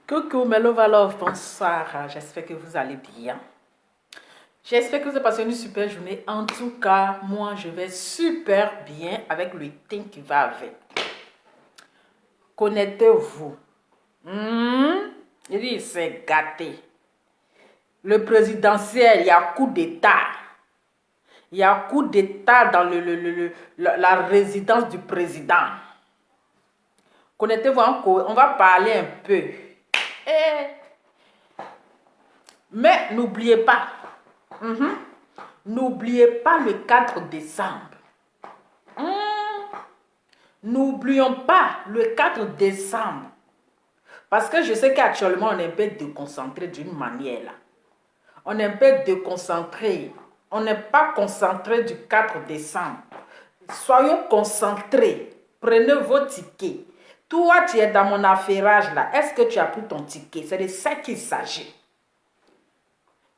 Coucou mes love, bonsoir, j'espère que vous allez bien. J'espère que vous avez passé une super journée. En tout cas, moi je vais super bien avec le thème qui va avec. Connectez-vous. Il dit c'est gâté. Le présidentiel, il y a coup d'état. Il y a coup d'état dans la résidence du président. Connectez-vous encore, on va parler un peu. Mais n'oubliez pas, n'oubliez pas le 4 décembre. N'oublions pas le 4 décembre. Parce que je sais qu'actuellement, on est un peu déconcentré d'une manière là. On est un peu déconcentré. On n'est pas concentré du 4 décembre. Soyons concentrés. Prenez vos tickets. Toi, tu es dans mon affairage là. Est-ce que tu as pris ton ticket? C'est de ça qu'il s'agit.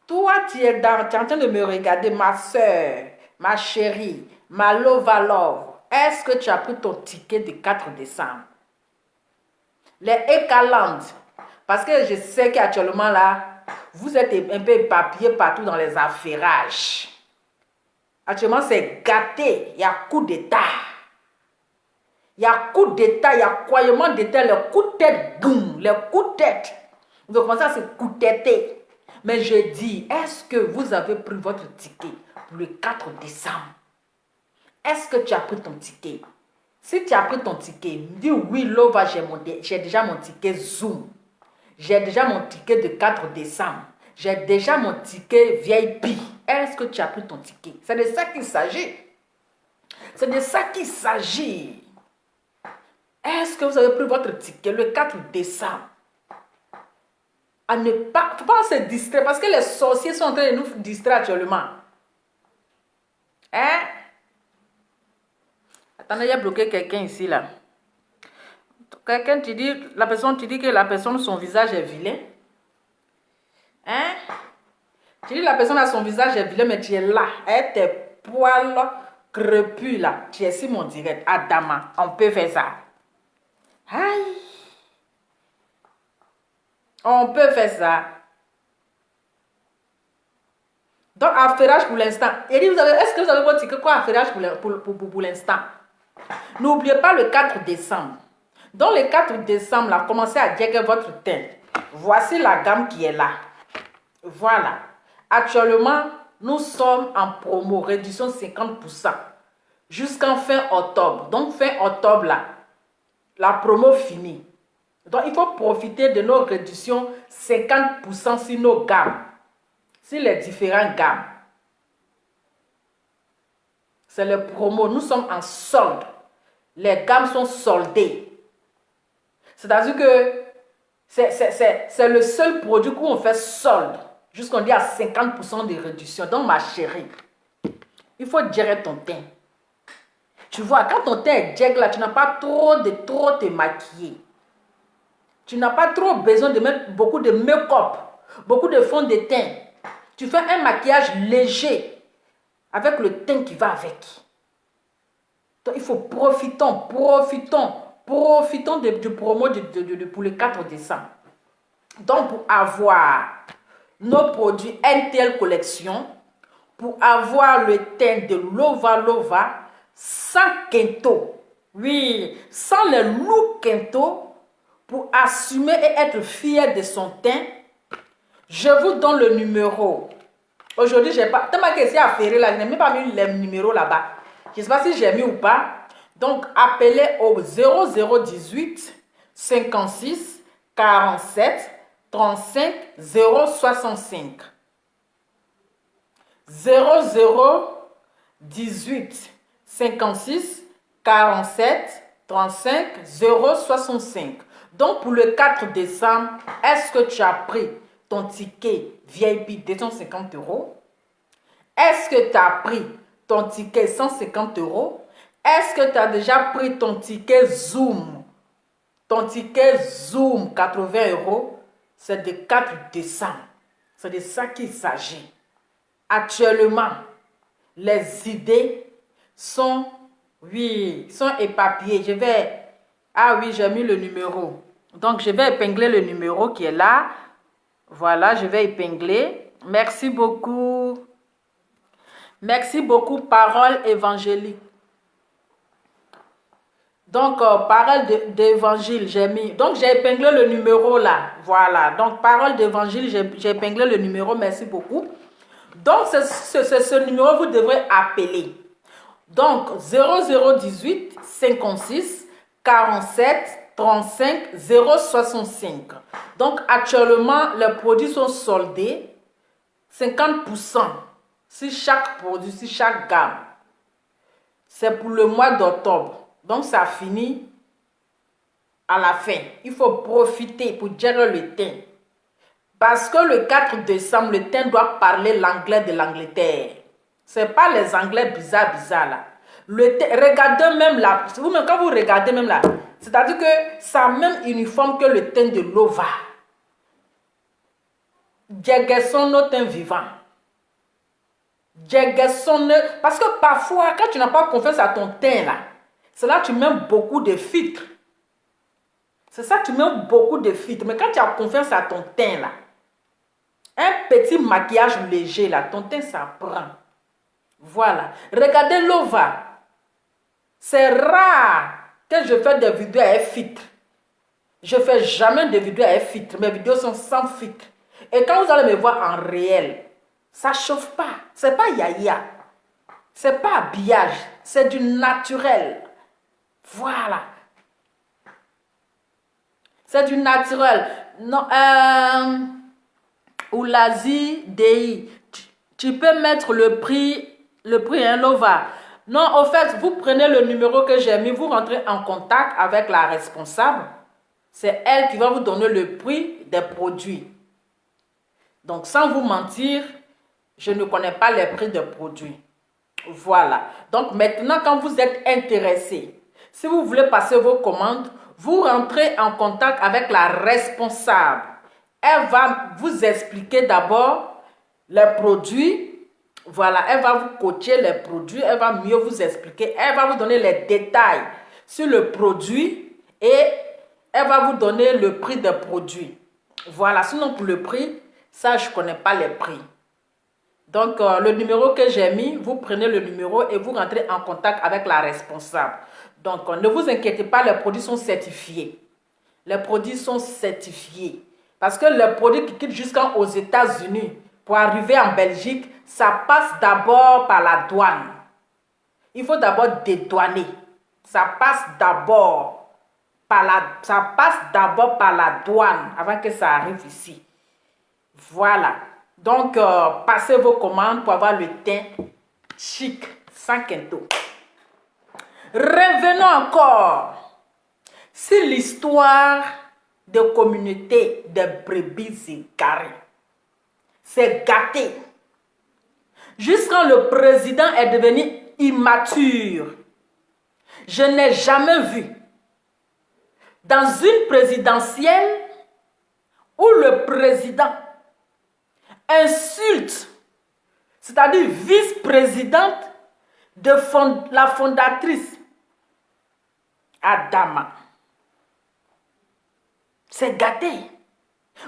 Toi, tu es en train de me regarder, ma soeur, ma chérie, ma love. Est-ce que tu as pris ton ticket du 4 décembre? Les Ekaland, parce que je sais qu'actuellement là, vous êtes un peu éparpillés partout dans les affairages. Actuellement, c'est gâté, il y a coup d'état. Il y a coup d'état, il y a croyement d'état, les coups de tête, boum, les coups de tête. Vous commencez à se coup de tête. Mais je dis, est-ce que vous avez pris votre ticket pour le 4 décembre? Est-ce que tu as pris ton ticket? Si tu as pris ton ticket, dis oui, Lova, j'ai déjà mon ticket Zoom. J'ai déjà mon ticket de 4 décembre. J'ai déjà mon ticket VIP. Est-ce que tu as pris ton ticket? C'est de ça qu'il s'agit. C'est de ça qu'il s'agit. Est-ce que vous avez pris votre ticket le 4 décembre? À ne pas, faut pas se distraire parce que les sorciers sont en train de nous distraire actuellement. Hein? Attendez, il y a bloqué quelqu'un ici là. Quelqu'un te dit, la personne te dit que la personne, son visage est vilain. Hein? Tu dis la personne a son visage est vilain, mais tu es là. Avec tes poils crepus là. Tu es sur mon direct. Adama, on peut faire ça. Aïe. On peut faire ça. Donc, affairage pour l'instant. Est-ce que vous avez votre ticket quoi affairage pour l'instant? N'oubliez pas le 4 décembre. Dans le 4 décembre, là, commencez à dire que votre teint. Voici la gamme qui est là. Voilà. Actuellement, nous sommes en promo, réduction 50%. Jusqu'en fin octobre. Donc, fin octobre, là, la promo finie. Donc, il faut profiter de nos réductions 50% sur nos gammes. Sur les différentes gammes. C'est le promo. Nous sommes en solde. Les gammes sont soldées. C'est-à-dire que c'est le seul produit où on fait solde. Jusqu'on dit à 50% de réduction. Donc, ma chérie, il faut gérer ton teint. Tu vois, quand ton teint est jet là, tu n'as pas trop te maquiller. Tu n'as pas trop besoin de mettre beaucoup de make-up, beaucoup de fond de teint. Tu fais un maquillage léger avec le teint qui va avec. Donc, il faut profitons du promo pour le 4 décembre. Donc, pour avoir nos produits NTL Collection, pour avoir le teint de Lova, sans quinto, oui, sans le look quinto, pour assumer et être fier de son teint, je vous donne le numéro. Aujourd'hui, je n'ai pas, tellement que c'est affairé là, je n'ai même pas mis le numéro là-bas. Je ne sais pas si j'ai mis ou pas. Donc, appelez au 0018 56 47 35 065. 0018 56 47 35 065. Donc, pour le 4 décembre, est-ce que tu as pris ton ticket VIP 250 €? Est-ce que tu as pris ton ticket 150 €? Est-ce que tu as déjà pris ton ticket Zoom? Ton ticket Zoom 80 €, c'est de 4 décembre. C'est de ça qu'il s'agit. Actuellement, les idées sont, oui, sont éparpillées. Ah oui, j'ai mis le numéro. Donc, je vais épingler le numéro qui est là. Voilà, je vais épingler. Merci beaucoup. Merci beaucoup, Parole évangélique. Donc, parole d'évangile, j'ai mis. Donc, j'ai épinglé le numéro là. Voilà. Donc, parole d'évangile, j'ai épinglé le numéro. Merci beaucoup. Donc, c'est ce numéro, vous devrez appeler. Donc, 0018 56 47 35 065. Donc, actuellement, les produits sont soldés. 50% sur chaque produit, sur chaque gamme. C'est pour le mois d'octobre. Donc, ça finit à la fin. Il faut profiter pour gérer le teint. Parce que le 4 décembre, le teint doit parler l'anglais de l'Angleterre. Ce n'est pas les anglais bizarres là. Regardez même là. Quand vous regardez même là, c'est-à-dire que ça même uniforme que le teint de l'OVA. Djegesson notre teint vivant. Parce que parfois, quand tu n'as pas confiance à ton teint là, c'est là que tu mets beaucoup de filtres. C'est ça, tu mets beaucoup de filtres. Mais quand tu as confiance à ton teint là, un petit maquillage léger là, ton teint ça prend. Voilà. Regardez l'OVA. C'est rare que je fais des vidéos avec filtre. Je ne fais jamais de vidéos avec filtre. Mes vidéos sont sans filtre. Et quand vous allez me voir en réel, ça ne chauffe pas. Ce n'est pas yaya. Ce n'est pas habillage. C'est du naturel. Voilà. C'est du naturel. Non, Oulazi DI. Tu peux mettre le prix hein, Lova. Non, au fait, vous prenez le numéro que j'ai mis, vous rentrez en contact avec la responsable. C'est elle qui va vous donner le prix des produits. Donc, sans vous mentir, je ne connais pas les prix des produits. Voilà. Donc, maintenant, quand vous êtes intéressé, si vous voulez passer vos commandes, vous rentrez en contact avec la responsable. Elle va vous expliquer d'abord les produits. Voilà, elle va vous coacher les produits, elle va mieux vous expliquer, elle va vous donner les détails sur le produit et elle va vous donner le prix des produits. Voilà, sinon pour le prix, ça je ne connais pas les prix. Donc le numéro que j'ai mis, vous prenez le numéro et vous rentrez en contact avec la responsable. Donc ne vous inquiétez pas, les produits sont certifiés. Les produits sont certifiés. Parce que les produits qui quittent jusqu'aux États-Unis, pour arriver en Belgique, ça passe d'abord par la douane. Il faut d'abord dédouaner. Ça passe d'abord par la douane avant que ça arrive ici. Voilà. Donc, passez vos commandes pour avoir le teint chic, sans quinto. Revenons encore sur l'histoire de communauté des brebis égarées. C'est gâté. Jusqu'à le président est devenu immature. Je n'ai jamais vu dans une présidentielle où le président insulte, c'est-à-dire vice-présidente de la fondatrice Adama. C'est gâté.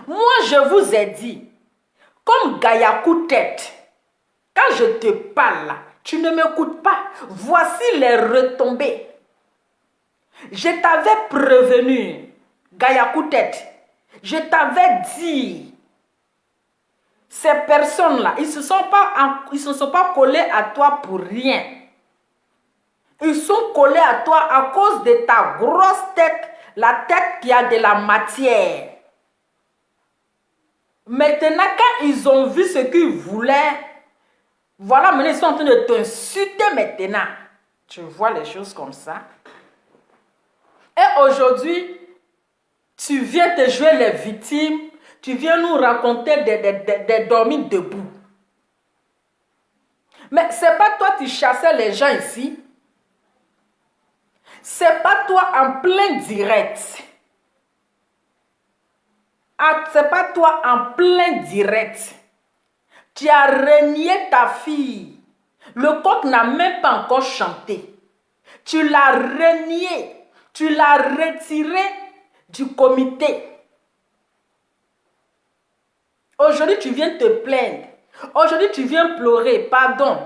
Moi, je vous ai dit, comme Gayakou tête, quand je te parle là, tu ne m'écoutes pas. Voici les retombées. Je t'avais prévenu, Gayakou tête. Je t'avais dit, ces personnes-là, ils ne se sont pas collés à toi pour rien. Ils sont collés à toi à cause de ta grosse tête, la tête qui a de la matière. Maintenant, quand ils ont vu ce qu'ils voulaient, voilà, maintenant ils sont en train de t'insulter maintenant. Tu vois les choses comme ça. Et aujourd'hui, tu viens te jouer les victimes, tu viens nous raconter des dormir debout. Mais ce n'est pas toi qui chassais les gens ici. Ce n'est pas toi en plein direct. Ah, ce n'est pas toi en plein direct. Tu as renié ta fille. Le coq n'a même pas encore chanté. Tu l'as renié. Tu l'as retiré du comité. Aujourd'hui, tu viens te plaindre. Aujourd'hui, tu viens pleurer. Pardon.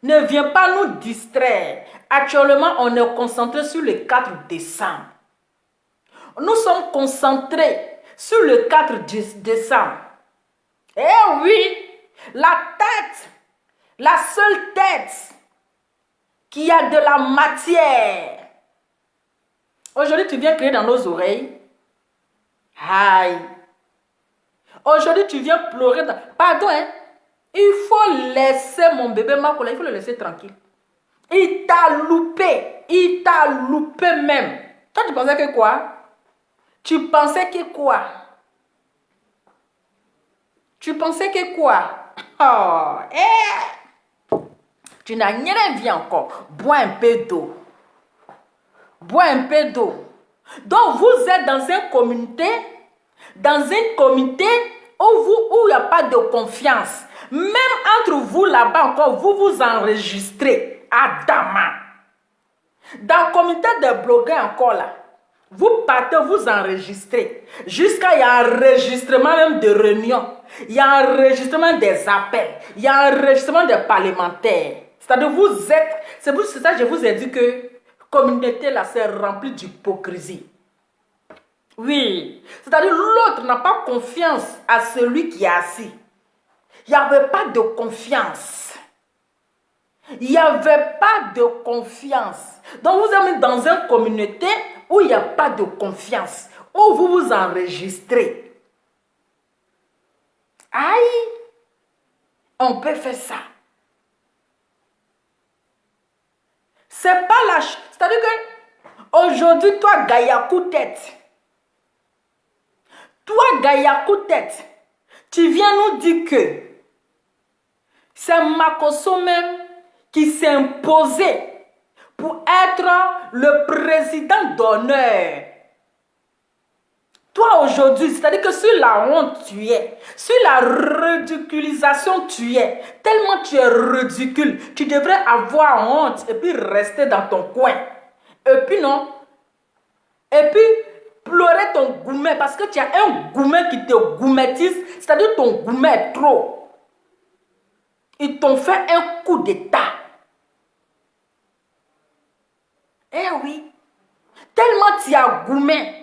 Ne viens pas nous distraire. Actuellement, on est concentré sur le 4 décembre. Nous sommes concentrés sur le 4 décembre. Eh oui, la tête, la seule tête qui a de la matière. Aujourd'hui, tu viens crier dans nos oreilles. Aïe. Aujourd'hui, tu viens pleurer. Pardon, hein? Il faut laisser mon bébé Makola, il faut le laisser tranquille. Il t'a loupé. Il t'a loupé même. Toi, tu pensais que quoi? Tu pensais que quoi? Tu pensais que quoi? Oh, tu n'as rien vu encore. Bois un peu d'eau. Bois un peu d'eau. Donc, vous êtes dans une communauté où il n'y a pas de confiance. Même entre vous là-bas encore, vous vous enregistrez à Dama. Dans le comité de blogueurs encore là, vous partez, vous enregistrez. Jusqu'à il y a un enregistrement même de réunions. Il y a un enregistrement des appels. Il y a un enregistrement des parlementaires. C'est-à-dire vous êtes... C'est pour ça que je vous ai dit que la communauté là, c'est rempli d'hypocrisie. Oui. C'est-à-dire l'autre n'a pas confiance à celui qui est assis. Il n'y avait pas de confiance. Il n'y avait pas de confiance. Donc vous êtes dans une communauté où il n'y a pas de confiance. Où vous vous enregistrez. Aïe. On peut faire ça. C'est pas la... C'est-à-dire que aujourd'hui, toi, Gaïakou tête. Toi, Gaïakou tête. Tu viens nous dire que c'est Makosso même qui s'est imposé pour être le président d'honneur. Toi aujourd'hui, c'est-à-dire que sur la honte tu es, sur la ridiculisation tu es, tellement tu es ridicule, tu devrais avoir honte et puis rester dans ton coin. Et puis non, et puis pleurer ton goumet parce que tu as un goumet qui te goumettise, c'est-à-dire ton goumet est trop. Ils t'ont fait un coup d'état. Eh oui, tellement tu as goumet.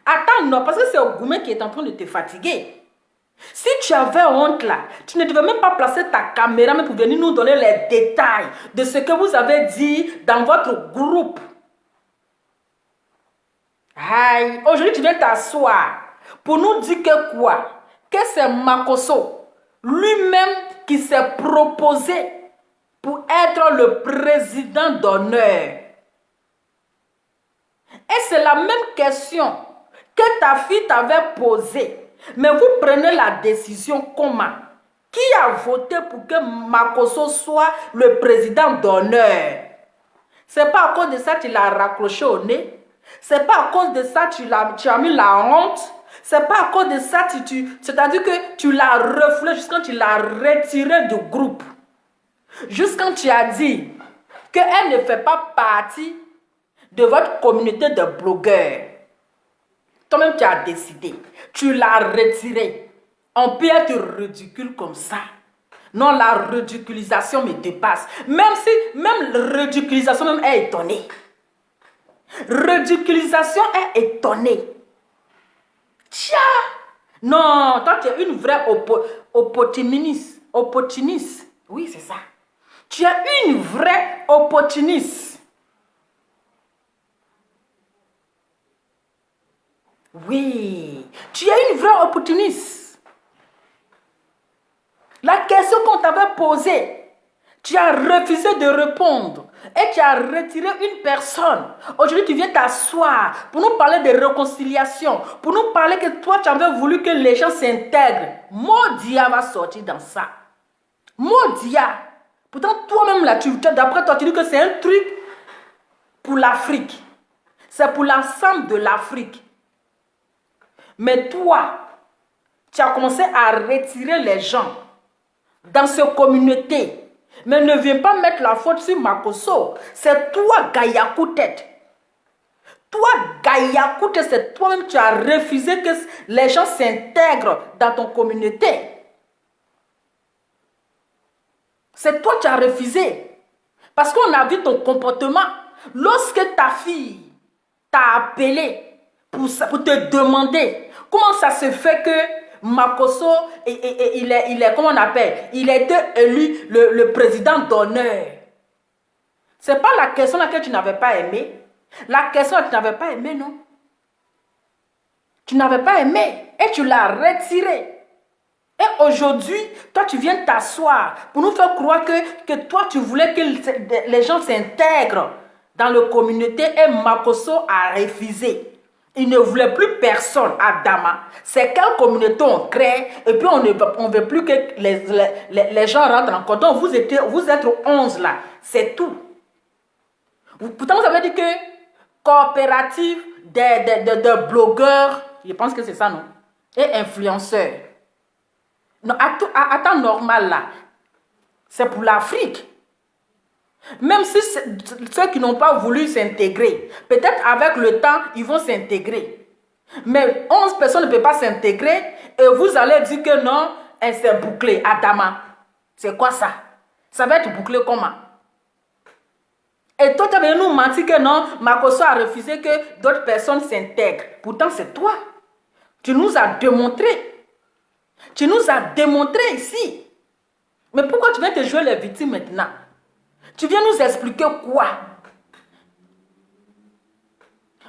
Attends, non, parce que c'est le goumet qui est en train de te fatiguer. Si tu avais honte là, tu ne devais même pas placer ta caméra mais pour venir nous donner les détails de ce que vous avez dit dans votre groupe. Aïe, aujourd'hui tu viens t'asseoir pour nous dire que quoi? Que c'est Makosso lui-même qui s'est proposé pour être le président d'honneur. Et c'est la même question que ta fille t'avait posée. Mais vous prenez la décision comment? Qui a voté pour que Makosso soit le président d'honneur? C'est pas à cause de ça que tu l'as raccroché au nez. C'est pas à cause de ça que tu as mis la honte. C'est pas à cause de ça que c'est-à-dire que tu l'as reflé jusqu'à tu l'as retiré du groupe. Jusqu'à tu as dit qu'elle ne fait pas partie de votre communauté de blogueurs. Toi-même, tu as décidé. Tu l'as retiré. On peut être ridicule comme ça. Non, la ridiculisation me dépasse. Même la ridiculisation même est étonnée. Ridiculisation est étonnée. Tiens! Non, toi, tu es une vraie opportuniste. Opportuniste. Oui, c'est ça. Tu es une vraie opportuniste. Oui, tu es une vraie opportuniste. La question qu'on t'avait posée, tu as refusé de répondre et tu as retiré une personne. Aujourd'hui, tu viens t'asseoir pour nous parler de réconciliation, pour nous parler que toi, tu avais voulu que les gens s'intègrent. Modia va sortir dans ça. Modia. Pourtant, toi-même, là, d'après toi, tu dis que c'est un truc pour l'Afrique. C'est pour l'ensemble de l'Afrique. Mais toi, tu as commencé à retirer les gens dans cette communauté. Mais ne viens pas mettre la faute sur Makosso. C'est toi, Gaïakou tête. Toi, Gaïakoute, c'est toi-même, tu as refusé que les gens s'intègrent dans ton communauté. C'est toi qui as refusé. Parce qu'on a vu ton comportement. Lorsque ta fille t'a appelé pour te demander comment ça se fait que Makosso, il est, comment on appelle, il a été élu le président d'honneur. Ce n'est pas la question laquelle tu n'avais pas aimé. La question que tu n'avais pas aimé, non. Tu n'avais pas aimé et tu l'as retiré. Et aujourd'hui, toi, tu viens t'asseoir pour nous faire croire que toi, tu voulais que les gens s'intègrent dans la communauté et Makosso a refusé. Il ne voulait plus personne à Dama. C'est quelle communauté on crée et puis on ne veut plus que les gens rentrent en compte. Donc, vous êtes 11 là. C'est tout. Pourtant, vous avez dit que coopérative de blogueurs, je pense que c'est ça, non? Et influenceurs. Non, à temps normal, là, c'est pour l'Afrique. Même si ceux qui n'ont pas voulu s'intégrer, peut-être avec le temps, ils vont s'intégrer. Mais 11 personnes ne peuvent pas s'intégrer et vous allez dire que non, c'est bouclé. Adama, c'est quoi ça? Ça va être bouclé comment? Et toi, tu avais nous menti que non, Makosso a refusé que d'autres personnes s'intègrent. Pourtant, c'est toi. Tu nous as démontré. Tu nous as démontré ici. Mais pourquoi tu viens te jouer les victimes maintenant? Tu viens nous expliquer quoi?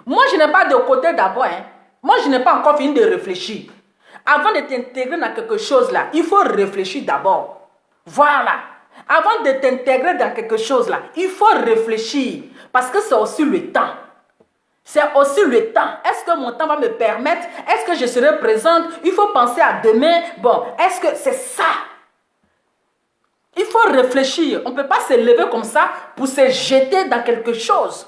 Moi, je n'ai pas de côté d'abord. Hein. Moi, je n'ai pas encore fini de réfléchir. Avant de t'intégrer dans quelque chose là, il faut réfléchir d'abord. Voilà. Avant de t'intégrer dans quelque chose là, il faut réfléchir. Parce que c'est aussi le temps. C'est aussi le temps. Est-ce que mon temps va me permettre? Est-ce que je serai présente? Il faut penser à demain. Bon, est-ce que c'est ça? Il faut réfléchir. On ne peut pas se lever comme ça pour se jeter dans quelque chose.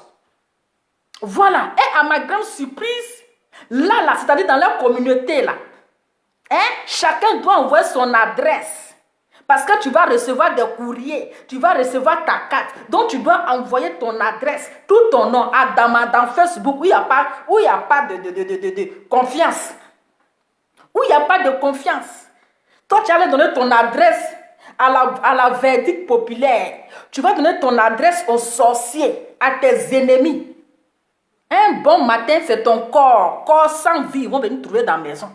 Voilà. Et à ma grande surprise, là, c'est-à-dire dans leur communauté, là, hein, chacun doit envoyer son adresse. Parce que tu vas recevoir des courriers, tu vas recevoir ta carte. Donc, tu dois envoyer ton adresse, tout ton nom, Adama, dans Facebook, où il n'y a pas de confiance. Où il n'y a pas de confiance. Toi, tu allais donner ton adresse à la verdict populaire. Tu vas donner ton adresse aux sorciers, à tes ennemis. Un bon matin, c'est ton corps sans vie, ils vont venir trouver dans la maison.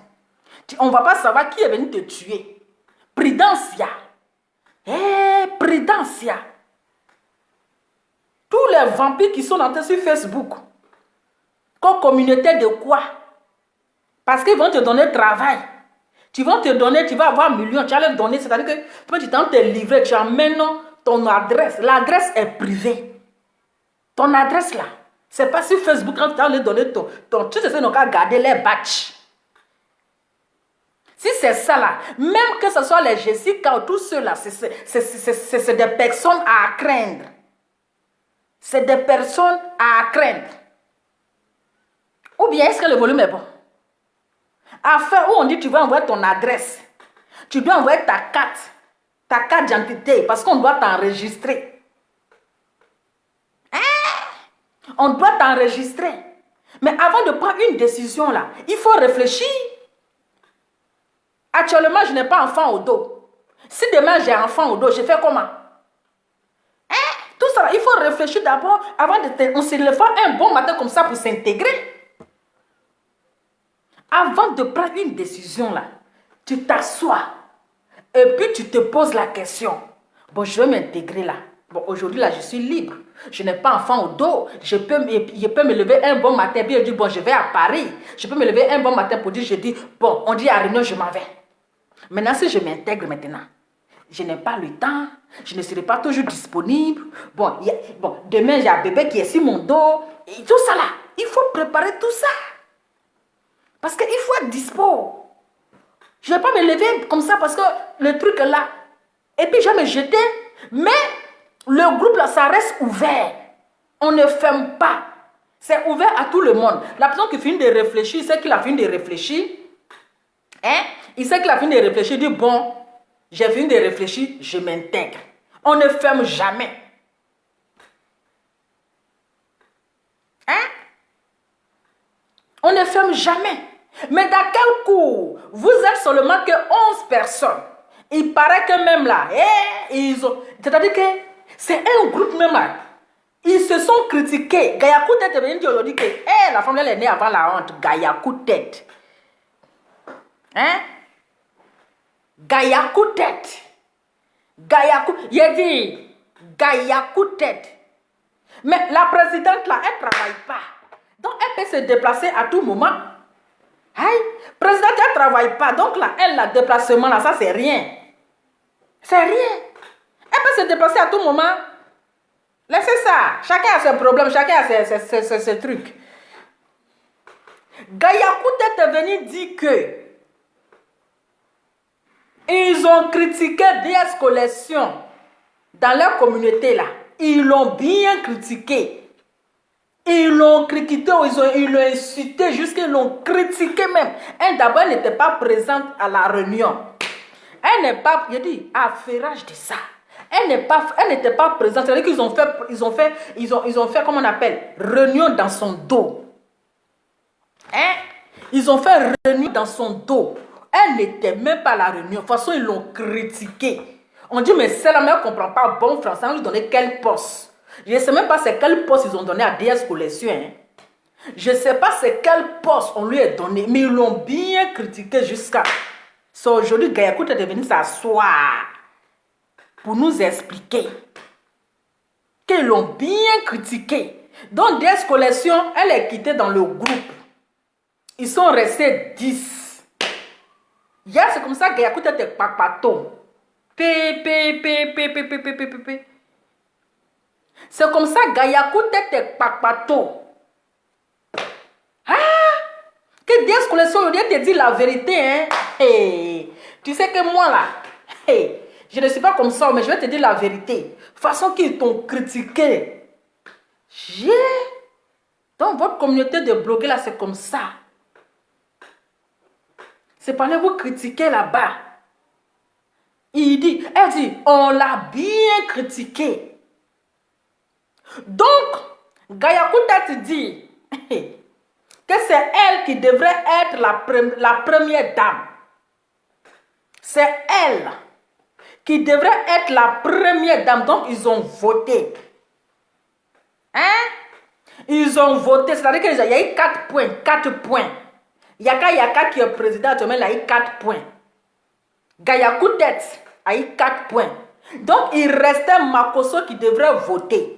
On ne va pas savoir qui est venu te tuer. Prudencia. Prudencia. Tous les vampires qui sont entrés sur Facebook. Comme communauté de quoi? Parce qu'ils vont te donner travail. Tu vas avoir millions, tu vas leur donner. C'est-à-dire que toi, tu t'en te livrer, tu amènes ton adresse. L'adresse est privée. Ton adresse là. C'est pas sur Facebook quand tu vas leur donner ton tu sais, donc à garder les batchs. Si c'est ça là, même que ce soit les Jessica ou tous ceux-là, c'est des personnes à craindre. C'est des personnes à craindre. Ou bien est-ce que le volume est bon? Afin où on dit tu vas envoyer ton adresse, tu dois envoyer ta carte d'identité parce qu'on doit t'enregistrer. Hein? On doit t'enregistrer. Mais avant de prendre une décision là, il faut réfléchir. Actuellement, je n'ai pas enfant au dos. Si demain j'ai enfant au dos, je fais comment? Hein? Tout ça, il faut réfléchir d'abord avant de on se lève un bon matin comme ça pour s'intégrer. Avant de prendre une décision là, tu t'assois et puis tu te poses la question. Bon, je vais m'intégrer là. Bon, aujourd'hui là, je suis libre. Je n'ai pas enfant au dos. Je peux me lever un bon matin et dire, bon, je vais à Paris. Je peux me lever un bon matin pour dire, je dis, bon, on dit à Réunion, je m'en vais. Maintenant, si je m'intègre maintenant, je n'ai pas le temps, je ne serai pas toujours disponible. Bon, demain, il y a un bébé qui est sur mon dos. Et tout ça là, il faut préparer tout ça. Parce qu'il faut être dispo. Je ne vais pas me lever comme ça parce que le truc est là. Et puis, je vais me jeter. Mais le groupe là, ça reste ouvert. On ne ferme pas. C'est ouvert à tout le monde. La personne qui finit de réfléchir, c'est qu'il a fini de réfléchir. Hein? Il sait qu'il a fini de réfléchir, il dit, bon, j'ai fini de réfléchir, je m'intègre. On ne ferme jamais. Hein? On ne ferme jamais. Mais dans quel cours? Vous êtes seulement que 11 personnes. Il paraît que même là, c'est-à-dire que c'est un groupe même là. Ils se sont critiqués. Gaïa Koutet est venu dire aujourd'hui que la femme elle est née avant la honte. Gaïa Koutet. Hein? Gaïa Koutet. Gaïa Koutet. Il a dit Gaïa Koutet. Mais la présidente là, elle ne travaille pas. Donc elle peut se déplacer à tout moment. Aïe, présidente, elle ne travaille pas. Donc là, elle, le déplacement là, ça c'est rien. C'est rien. Elle peut se déplacer à tout moment. Laissez ça. Chacun a ses problèmes, chacun a ses trucs. Gaïa Koutet est venu dire que ils ont critiqué DS Collection dans leur communauté là. Ils l'ont bien critiqué. Ils l'ont critiqué, ils l'ont insulté, jusqu'à ils l'ont critiqué même. Elle d'abord n'était pas présente à la réunion. Elle n'est pas, il dit, affairage de ça. Elle n'était pas présente. C'est-à-dire qu'ils ont fait, comment on appelle, réunion dans son dos. Hein? Ils ont fait réunion dans son dos. Elle n'était même pas à la réunion. De toute façon, ils l'ont critiqué. On dit, mais celle-là, elle ne comprend pas bon français. On lui donnait quel poste? Je ne sais même pas c'est quel poste ils ont donné à DS Collection. Hein? Je ne sais pas c'est quel poste on lui a donné. Mais ils l'ont bien critiqué jusqu'à... So, aujourd'hui, Gaïa Koutet est venu s'asseoir pour nous expliquer qu'ils l'ont bien critiqué. Donc, DS Collection, elle est quittée dans le groupe. Ils sont restés 10. Hier, c'est comme ça que Gaïa Koutet était papato. C'est comme ça que Gaïa Koutet est papato. Ah! Que DS Collection, je te dit la vérité, hein? Hey. Tu sais que moi, là, hey, je ne suis pas comme ça, mais je vais te dire la vérité. Façon qu'ils t'ont critiqué. Dans votre communauté de blogueurs, là, c'est comme ça. C'est pas là vous critiquez là-bas. Elle dit, on l'a bien critiqué. Donc, Gaïa Koutet dit que c'est elle qui devrait être la première dame. C'est elle qui devrait être la première dame. Donc, ils ont voté. Hein? Ils ont voté. C'est-à-dire qu'il y a eu 4 points. 4 points. Yaka qui est président, il a eu 4 points. Gaïa Koutet a eu 4 points. Donc, il restait Makosso qui devrait voter.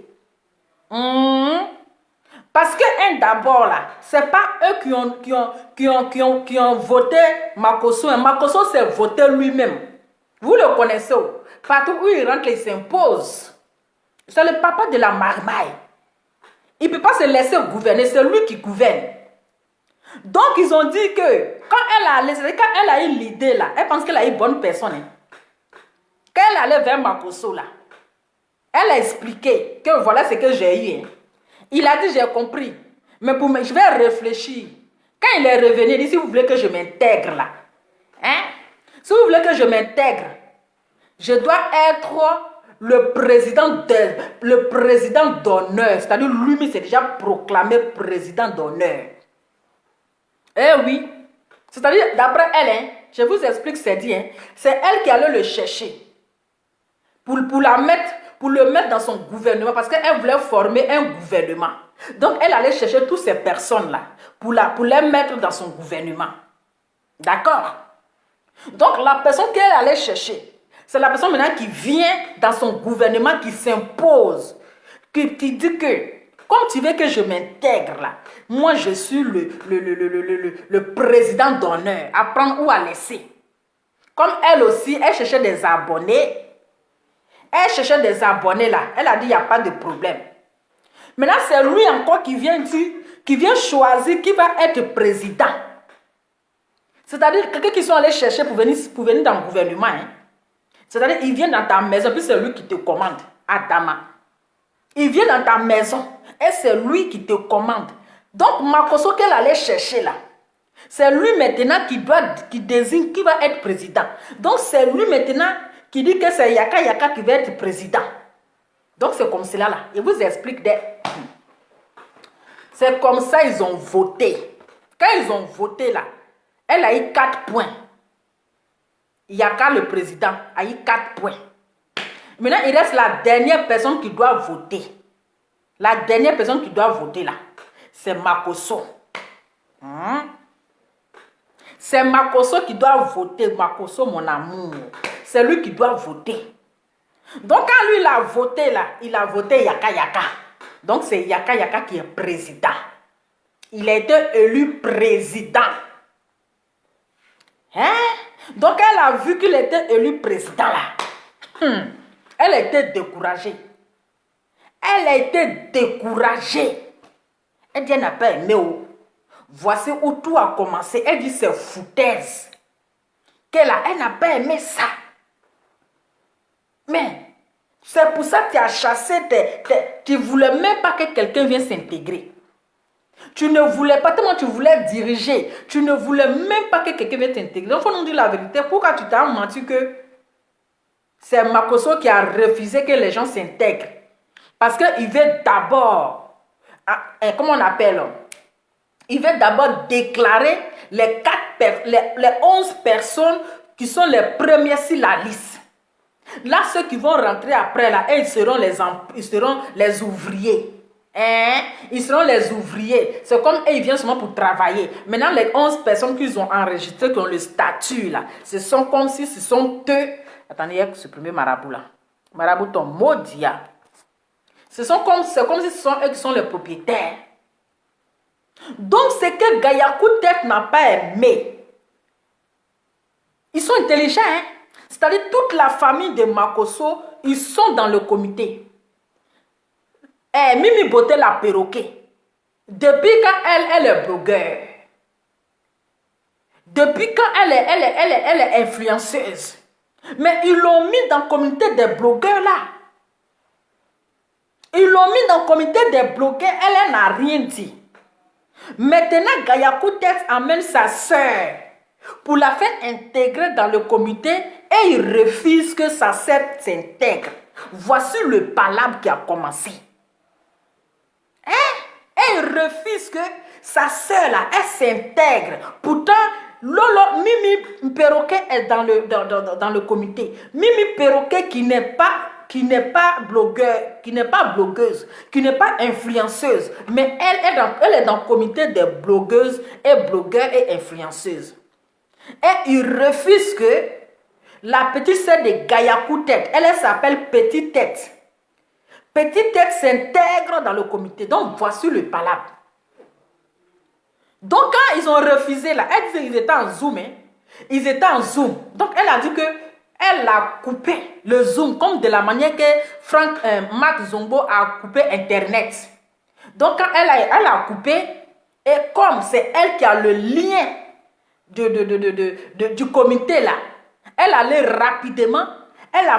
Parce que d'abord là, c'est pas eux qui ont voté Makosso. Makosso s'est voté lui-même. Vous le connaissez. Partout où il rentre, il s'impose. C'est le papa de la marmaille. Il ne peut pas se laisser gouverner, c'est lui qui gouverne. Donc ils ont dit que quand elle a eu l'idée là, elle pense qu'elle a eu bonne personne. Hein. Quand elle allait vers Makosso là, elle a expliqué que voilà ce que j'ai eu. Hein. Il a dit, j'ai compris. Mais je vais réfléchir. Quand il est revenu, il dit, si vous voulez que je m'intègre là, hein? Si vous voulez que je m'intègre, je dois être le président d'honneur. C'est-à-dire, lui, s'est déjà proclamé président d'honneur. Eh oui. C'est-à-dire, d'après elle, hein, je vous explique c'est dit, hein, c'est elle qui allait le chercher. Pour le mettre dans son gouvernement, parce qu'elle voulait former un gouvernement. Donc, elle allait chercher toutes ces personnes-là pour les mettre dans son gouvernement. D'accord? Donc, la personne qu'elle allait chercher, c'est la personne maintenant qui vient dans son gouvernement, qui s'impose, qui dit que, comme tu veux que je m'intègre là, moi je suis le président d'honneur, à prendre ou à laisser. Comme elle aussi, elle cherchait des abonnés. Elle cherchait des abonnés là. Elle a dit, il n'y a pas de problème. Maintenant, c'est lui encore qui vient dire, qui vient choisir qui va être président. C'est-à-dire, quelqu'un qui sont allés chercher pour venir dans le gouvernement. Hein. C'est-à-dire, il vient dans ta maison, puis c'est lui qui te commande. Adama. Il vient dans ta maison, et c'est lui qui te commande. Donc, Makosso qu'elle allait chercher là, c'est lui maintenant qui désigne qui va être président. Donc, c'est lui maintenant qui dit que c'est Yaka qui va être président. Donc, c'est comme cela là. Il vous explique des... C'est comme ça ils ont voté. Quand ils ont voté là, elle a eu 4 points. Yaka, le président, a eu 4 points. Maintenant, il reste la dernière personne qui doit voter. La dernière personne qui doit voter là, c'est Makosso. C'est Makosso qui doit voter. Makosso, mon amour. C'est lui qui doit voter. Donc, quand lui, il a voté là, il a voté Yaka Yaka. Donc, c'est Yaka Yaka qui est président. Il a été élu président. Hein? Donc, elle a vu qu'il était élu président là. Elle a été découragée. Elle a été découragée. Elle dit, elle n'a pas aimé. Voici où tout a commencé. Elle dit, c'est foutaise. Elle n'a pas aimé ça. Mais, c'est pour ça que tu as chassé, tu ne voulais même pas que quelqu'un vienne s'intégrer. Tu ne voulais pas, tellement tu voulais diriger. Tu ne voulais même pas que quelqu'un vienne t'intégrer. Donc, il faut nous dire la vérité. Pourquoi tu t'as menti que c'est Makosso qui a refusé que les gens s'intègrent? Parce qu'il veut d'abord, comment on appelle? Il veut d'abord déclarer les 11 personnes qui sont les premières sur la liste. Là, ceux qui vont rentrer après, là, ils seront les ouvriers. Ils seront les ouvriers. C'est comme ils viennent seulement pour travailler. Maintenant, les 11 personnes qu'ils ont enregistrées, qui ont le statut, là, ce sont comme si ce sont eux. Attendez, il y a ce premier marabout là. Marabout ton maudit. C'est comme si ce sont eux qui sont les propriétaires. Donc, c'est que Gayakou Tête n'a pas aimé. Ils sont intelligents, hein? C'est-à-dire toute la famille de Makosso, ils sont dans le comité. Mimi Boté la perroquet. Depuis quand elle est blogueur. Depuis quand elle est influenceuse. Mais ils l'ont mis dans le comité des blogueurs là. Ils l'ont mis dans le comité des blogueurs. Elle n'a rien dit. Maintenant, Gayakou Tête amène sa sœur pour la faire intégrer dans le comité et il refuse que sa sœur s'intègre. Voici le palabre qui a commencé. Et il refuse que sa sœur là, elle s'intègre. Pourtant, Lolo, Mimi Perroquet est dans le comité. Mimi Perroquet qui n'est pas blogueur, qui n'est pas blogueuse, qui n'est pas influenceuse, mais elle est dans le comité des blogueuses et blogueurs et influenceuses. Et il refuse que la petite sœur de Gayakou Tête, elle s'appelle Petite Tête. Petite Tête s'intègre dans le comité. Donc, voici le palabre. Donc, quand ils ont refusé, là, elle disait qu'ils étaient en Zoom. Hein? Ils étaient en Zoom. Donc, elle a dit que elle a coupé le Zoom, comme de la manière que Marc Zombo a coupé Internet. Donc, quand elle a coupé, et comme c'est elle qui a le lien du comité, là, elle allait rapidement. Elle a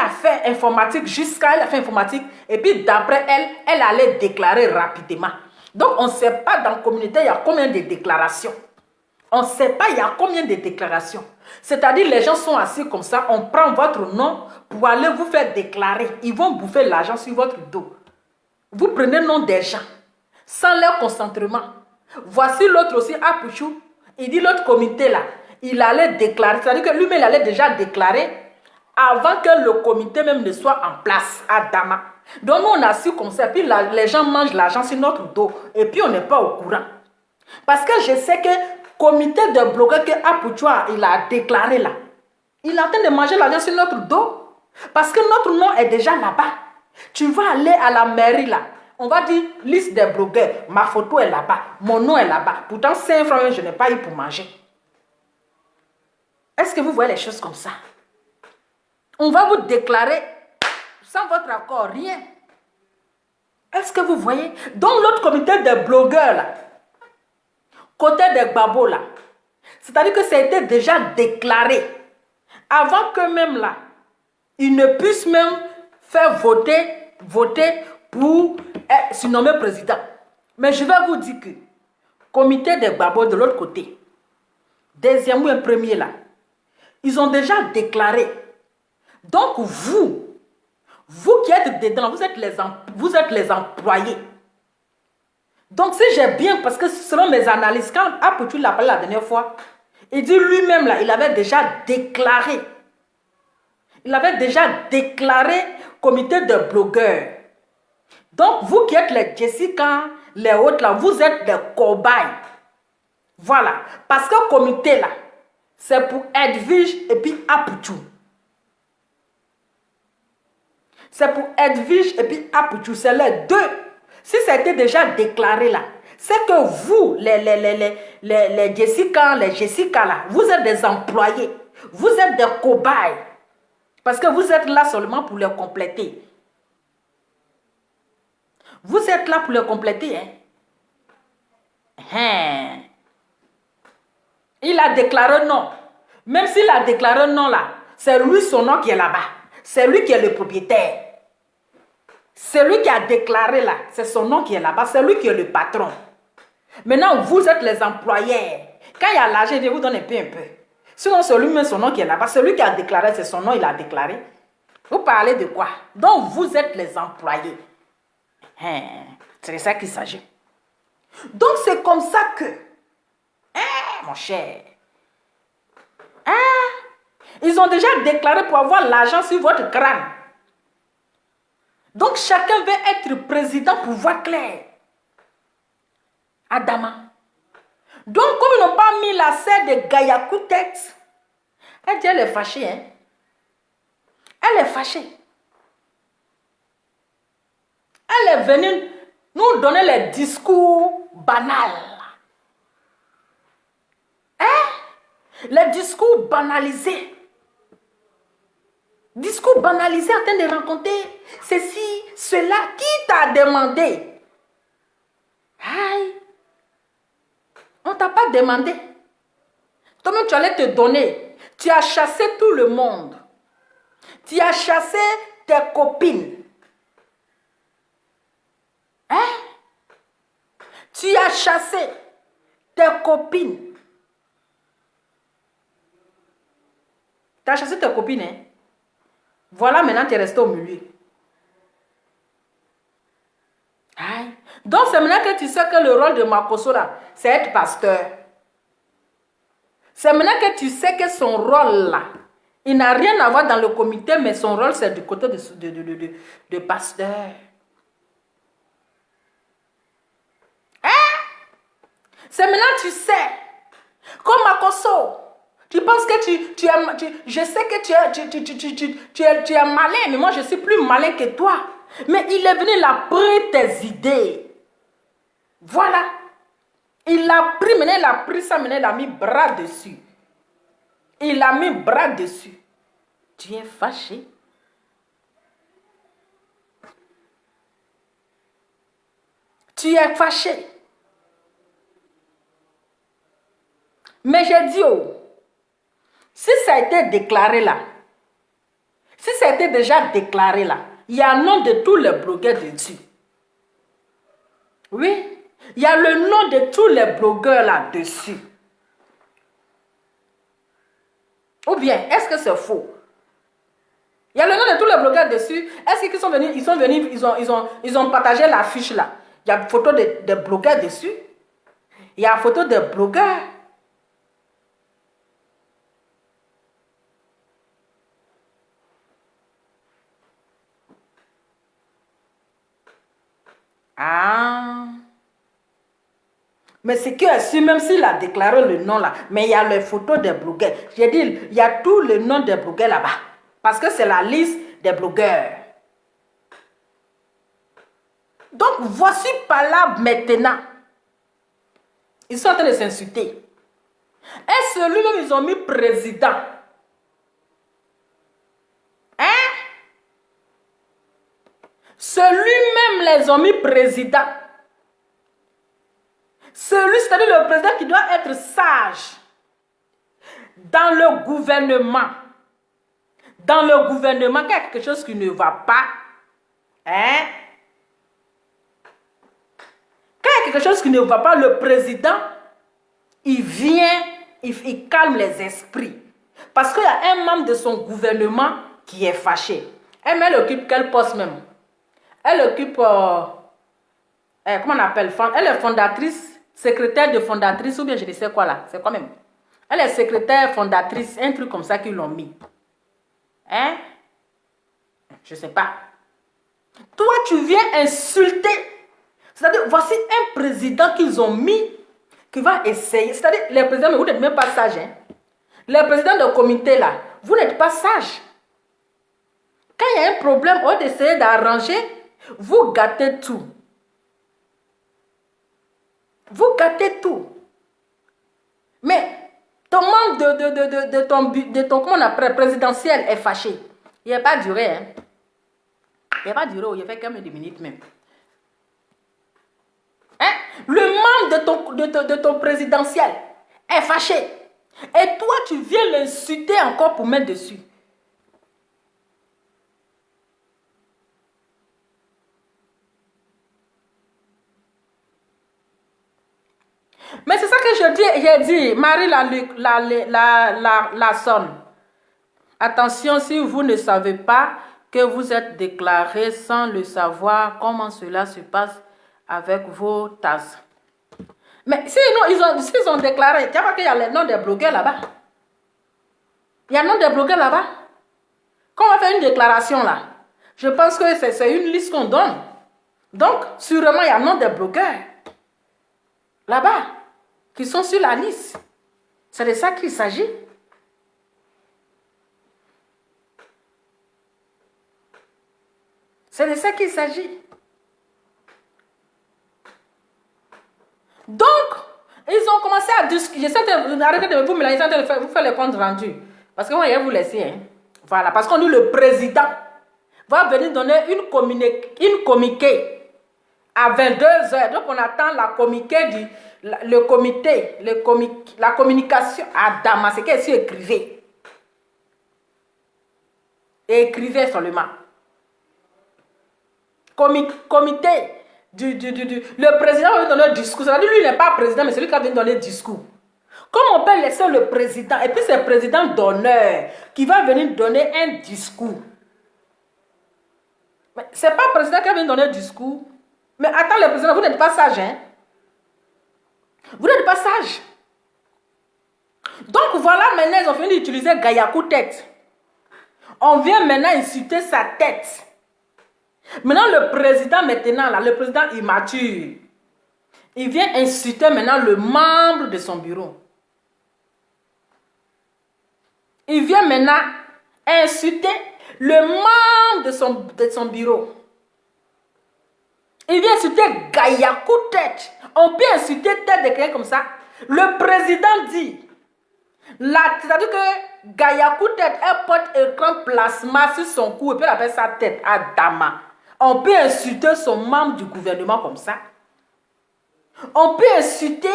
fait informatique elle a fait informatique et puis d'après elle allait déclarer rapidement. Donc on ne sait pas dans la communauté il y a combien de déclarations. On ne sait pas il y a combien de déclarations. C'est-à-dire les gens sont assis comme ça, on prend votre nom pour aller vous faire déclarer. Ils vont bouffer l'argent sur votre dos. Vous prenez le nom des gens sans leur consentement. Voici l'autre aussi, Apouchou. Il dit l'autre comité là, il allait déclarer. C'est-à-dire que lui-même il allait déjà déclarer avant que le comité même ne soit en place à Dama. Donc nous on a su comme ça, puis les gens mangent l'argent sur notre dos, et puis on n'est pas au courant. Parce que je sais que le comité de blogueurs que Apouchoua, il a déclaré là, il est en train de manger l'argent sur notre dos. Parce que notre nom est déjà là-bas. Tu vas aller à la mairie là, on va dire liste des blogueurs, ma photo est là-bas, mon nom est là-bas. Pourtant 5 francs je n'ai pas eu pour manger. Est-ce que vous voyez les choses comme ça? On va vous déclarer sans votre accord, rien. Est-ce que vous voyez? Donc l'autre comité des blogueurs là, côté des babos là, c'est-à-dire que ça a été déjà déclaré avant que même là, ils ne puissent même faire voter pour se nommer président. Mais je vais vous dire que comité des babos de l'autre côté, deuxième ou un premier là, ils ont déjà déclaré. Donc vous qui êtes dedans, vous êtes les employés. Donc, si j'ai bien, parce que selon mes analyses, quand Apoutou l'a parlé la dernière fois, il dit lui-même, là, il avait déjà déclaré comité de blogueurs. Donc, vous qui êtes les Jessica, les autres, là, vous êtes des cobayes. Voilà. Parce que comité, là, c'est pour Edwige et puis Apoutou. C'est pour Edwige et puis Apoutou. C'est les deux. Si c'était déjà déclaré, là, c'est que vous, les Jessica, là, vous êtes des employés. Vous êtes des cobayes. Parce que vous êtes là seulement pour les compléter. Vous êtes là pour les compléter, hein? Il a déclaré non. Même s'il a déclaré non là, c'est lui son nom qui est là-bas. C'est lui qui est le propriétaire. C'est lui qui a déclaré là. C'est son nom qui est là-bas. C'est lui qui est le patron. Maintenant, vous êtes les employés. Quand il y a l'argent, il vous donne un peu. Sinon, c'est lui-même son nom qui est là-bas. C'est lui qui a déclaré, c'est son nom, il a déclaré. Vous parlez de quoi? Donc, vous êtes les employés. C'est de ça qu'il s'agit. Donc, c'est comme ça que, mon cher, ils ont déjà déclaré pour avoir l'argent sur votre crâne. Donc, chacun veut être président pour voir clair. Adama. Donc, comme ils n'ont pas mis la serre de Gayakou tête, elle dit, elle est fâchée, hein. Elle est fâchée. Elle est venue nous donner les discours banals. Les discours banalisés. Discours banalisés en train de raconter ceci, cela. Qui t'a demandé? Aïe. On ne t'a pas demandé. Toi-même, tu allais te donner. Tu as chassé tout le monde. Tu as chassé tes copines. Tu as chassé tes copines. Tu as chassé tes copines, hein? Voilà, maintenant, tu es resté au milieu. Aïe. Donc, c'est maintenant que tu sais que le rôle de Makosso, là, c'est être pasteur. C'est maintenant que tu sais que son rôle, là, il n'a rien à voir dans le comité, mais son rôle, c'est du côté de pasteur. C'est maintenant que tu sais. Comme Makosso. Tu penses que je sais que tu es malin, mais moi je suis plus malin que toi. Mais il est venu, il a pris tes idées. Voilà. Il a pris, maintenant il a pris ça, maintenant il a mis bras dessus. Il a mis bras dessus. Tu es fâché. Tu es fâché. Mais j'ai dit, si ça a été déclaré là, si ça a été déjà déclaré là, il y a le nom de tous les blogueurs dessus. Oui, il y a le nom de tous les blogueurs là-dessus. Ou bien, est-ce que c'est faux? Il y a le nom de tous les blogueurs dessus. Est-ce qu'ils sont venus, ils ont partagé la fiche là. Il y a une photo de blogueurs dessus. Il y a une photo de blogueurs. Mais c'est que si même s'il a déclaré le nom là, mais il y a les photos des blogueurs. J'ai dit, il y a tous les noms des blogueurs là-bas. Parce que c'est la liste des blogueurs. Donc voici par là maintenant. Ils sont en train de s'insulter. Et celui-même, ils ont mis président. Celui-même, les ont mis président. Celui, c'est-à-dire le président qui doit être sage dans le gouvernement. Dans le gouvernement, il y a quelque chose qui ne va pas. Quand il y a quelque chose qui ne va pas, le président, il vient, il calme les esprits. Parce qu'il y a un membre de son gouvernement qui est fâché. Elle occupe quel poste même? Elle occupe comment on appelle, elle est fondatrice, secrétaire de fondatrice, ou bien je ne sais quoi là, c'est quoi même. Elle est secrétaire fondatrice, un truc comme ça qu'ils l'ont mis. Hein? Je ne sais pas. Toi, tu viens insulter. C'est-à-dire, voici un président qu'ils ont mis, qui va essayer. C'est-à-dire, les présidents, mais vous n'êtes même pas sages. Hein? Les présidents de comité là, vous n'êtes pas sages. Quand il y a un problème, au lieu d'essayer d'arranger, vous gâtez tout. Vous gâtez tout. Mais ton membre de ton comment on appelle, présidentiel est fâché. Il n'a pas duré. Hein? Il n'a pas duré, il a fait quand même 10 minutes même. Hein? Le membre de ton présidentiel est fâché. Et toi, tu viens l'insulter encore pour mettre dessus. Mais c'est ça que j'ai dit, Marie la sonne. Attention, si vous ne savez pas que vous êtes déclaré sans le savoir, comment cela se passe avec vos tasses. Mais sinon, s'ils ont déclaré, tu vois qu'il y a le nom des blogueurs là-bas. Il y a le nom des blogueurs là-bas. Quand on va faire une déclaration là, je pense que c'est une liste qu'on donne. Donc, sûrement, il y a le nom des blogueurs là-bas qui sont sur la liste. C'est de ça qu'il s'agit. C'est de ça qu'il s'agit. Donc, ils ont commencé à discuter. Arrêtez de vous mélanger, vous faire les comptes rendus. Parce que moi, je vais vous laisser. Hein. Voilà, parce qu'on dit le président va venir donner une communiqué à 22h. Donc, on attend la communiqué la communication à Damas. C'est qu'elle écrivait. Écrivait seulement. Comité le président va donner un discours. C'est-à-dire, lui, il n'est pas président, mais c'est lui qui va venir donner un discours. Comment on peut laisser le président, et puis c'est le président d'honneur qui va venir donner un discours. Mais ce n'est pas le président qui va venir donner un discours. Mais attends, le président, vous n'êtes pas sage, hein? Vous n'êtes pas sage. Donc voilà, maintenant, ils ont fini d'utiliser Gayakou tête. On vient maintenant insulter sa tête. Maintenant, le président, là, le président immature, il vient insulter maintenant le membre de son bureau. Il vient maintenant insulter le membre de son bureau. Il vient insulter Gayakou tête. On peut insulter tête de quelqu'un comme ça. Le président dit, c'est-à-dire que Gayakou tête, elle porte écran plasma sur son cou et puis elle appelle sa tête Adama. On peut insulter son membre du gouvernement comme ça. On peut insulter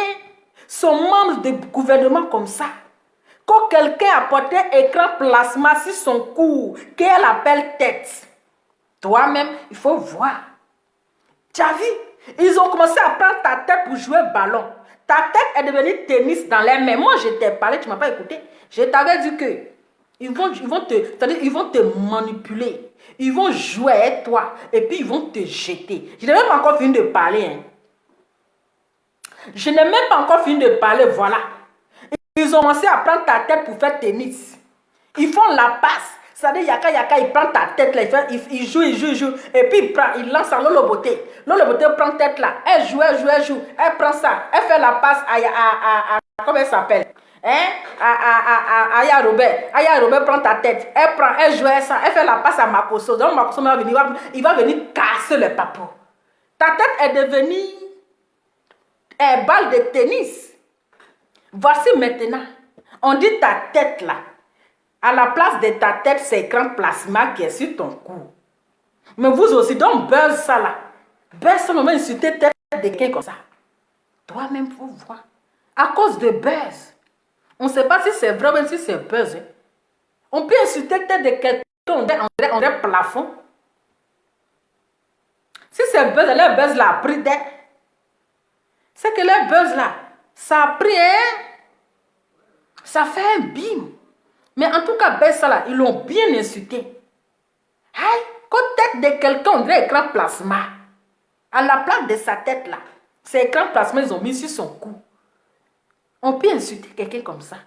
son membre du gouvernement comme ça. Quand quelqu'un a porté écran plasma sur son cou, qu'elle appelle tête, toi-même, il faut voir. Tu as vu? Ils ont commencé à prendre ta tête pour jouer ballon. Ta tête est devenue tennis dans les mains. Moi, je t'ai parlé, tu ne m'as pas écouté. Je t'avais dit que ils vont te manipuler. Ils vont jouer avec toi et puis ils vont te jeter. Je n'ai même pas encore fini de parler. Hein. Je n'ai même pas encore fini de parler, voilà. Ils ont commencé à prendre ta tête pour faire tennis. Ils font la passe. C'est-à-dire, Yaka, il prend ta tête là, il joue. Et puis il lance à Lolo Beauté. Lolo Beauté prend tête là. Elle joue. Elle prend ça. Elle fait la passe à comment elle s'appelle? Hein? Aya Robert. Aya Robert prend ta tête. Elle joue ça. Elle fait la passe à Makoso. Donc Makoso il va venir casser le papou. Ta tête est devenue une balle de tennis. Voici maintenant. On dit ta tête là. À la place de ta tête, c'est écran plasma qui est sur ton cou. Mais vous aussi, donc buzz ça là. Buzz ça, on va insulter tête de quelqu'un comme ça. Toi-même, il faut voir. À cause de buzz. On ne sait pas si c'est vrai ou si c'est buzz. Hein. On peut insulter tête de quelqu'un, on dirait plafond. Si c'est buzz, le buzz l'a pris d'air. C'est que le buzz là, ça a pris, hein? Ça fait un bim. Mais en tout cas, buzz ça là, ils l'ont bien insulté. Aïe, quand tête de quelqu'un, on dirait écran plasma. À la place de sa tête là, ces écrans de plasma, ils ont mis sur son cou. On peut insulter quelqu'un comme ça.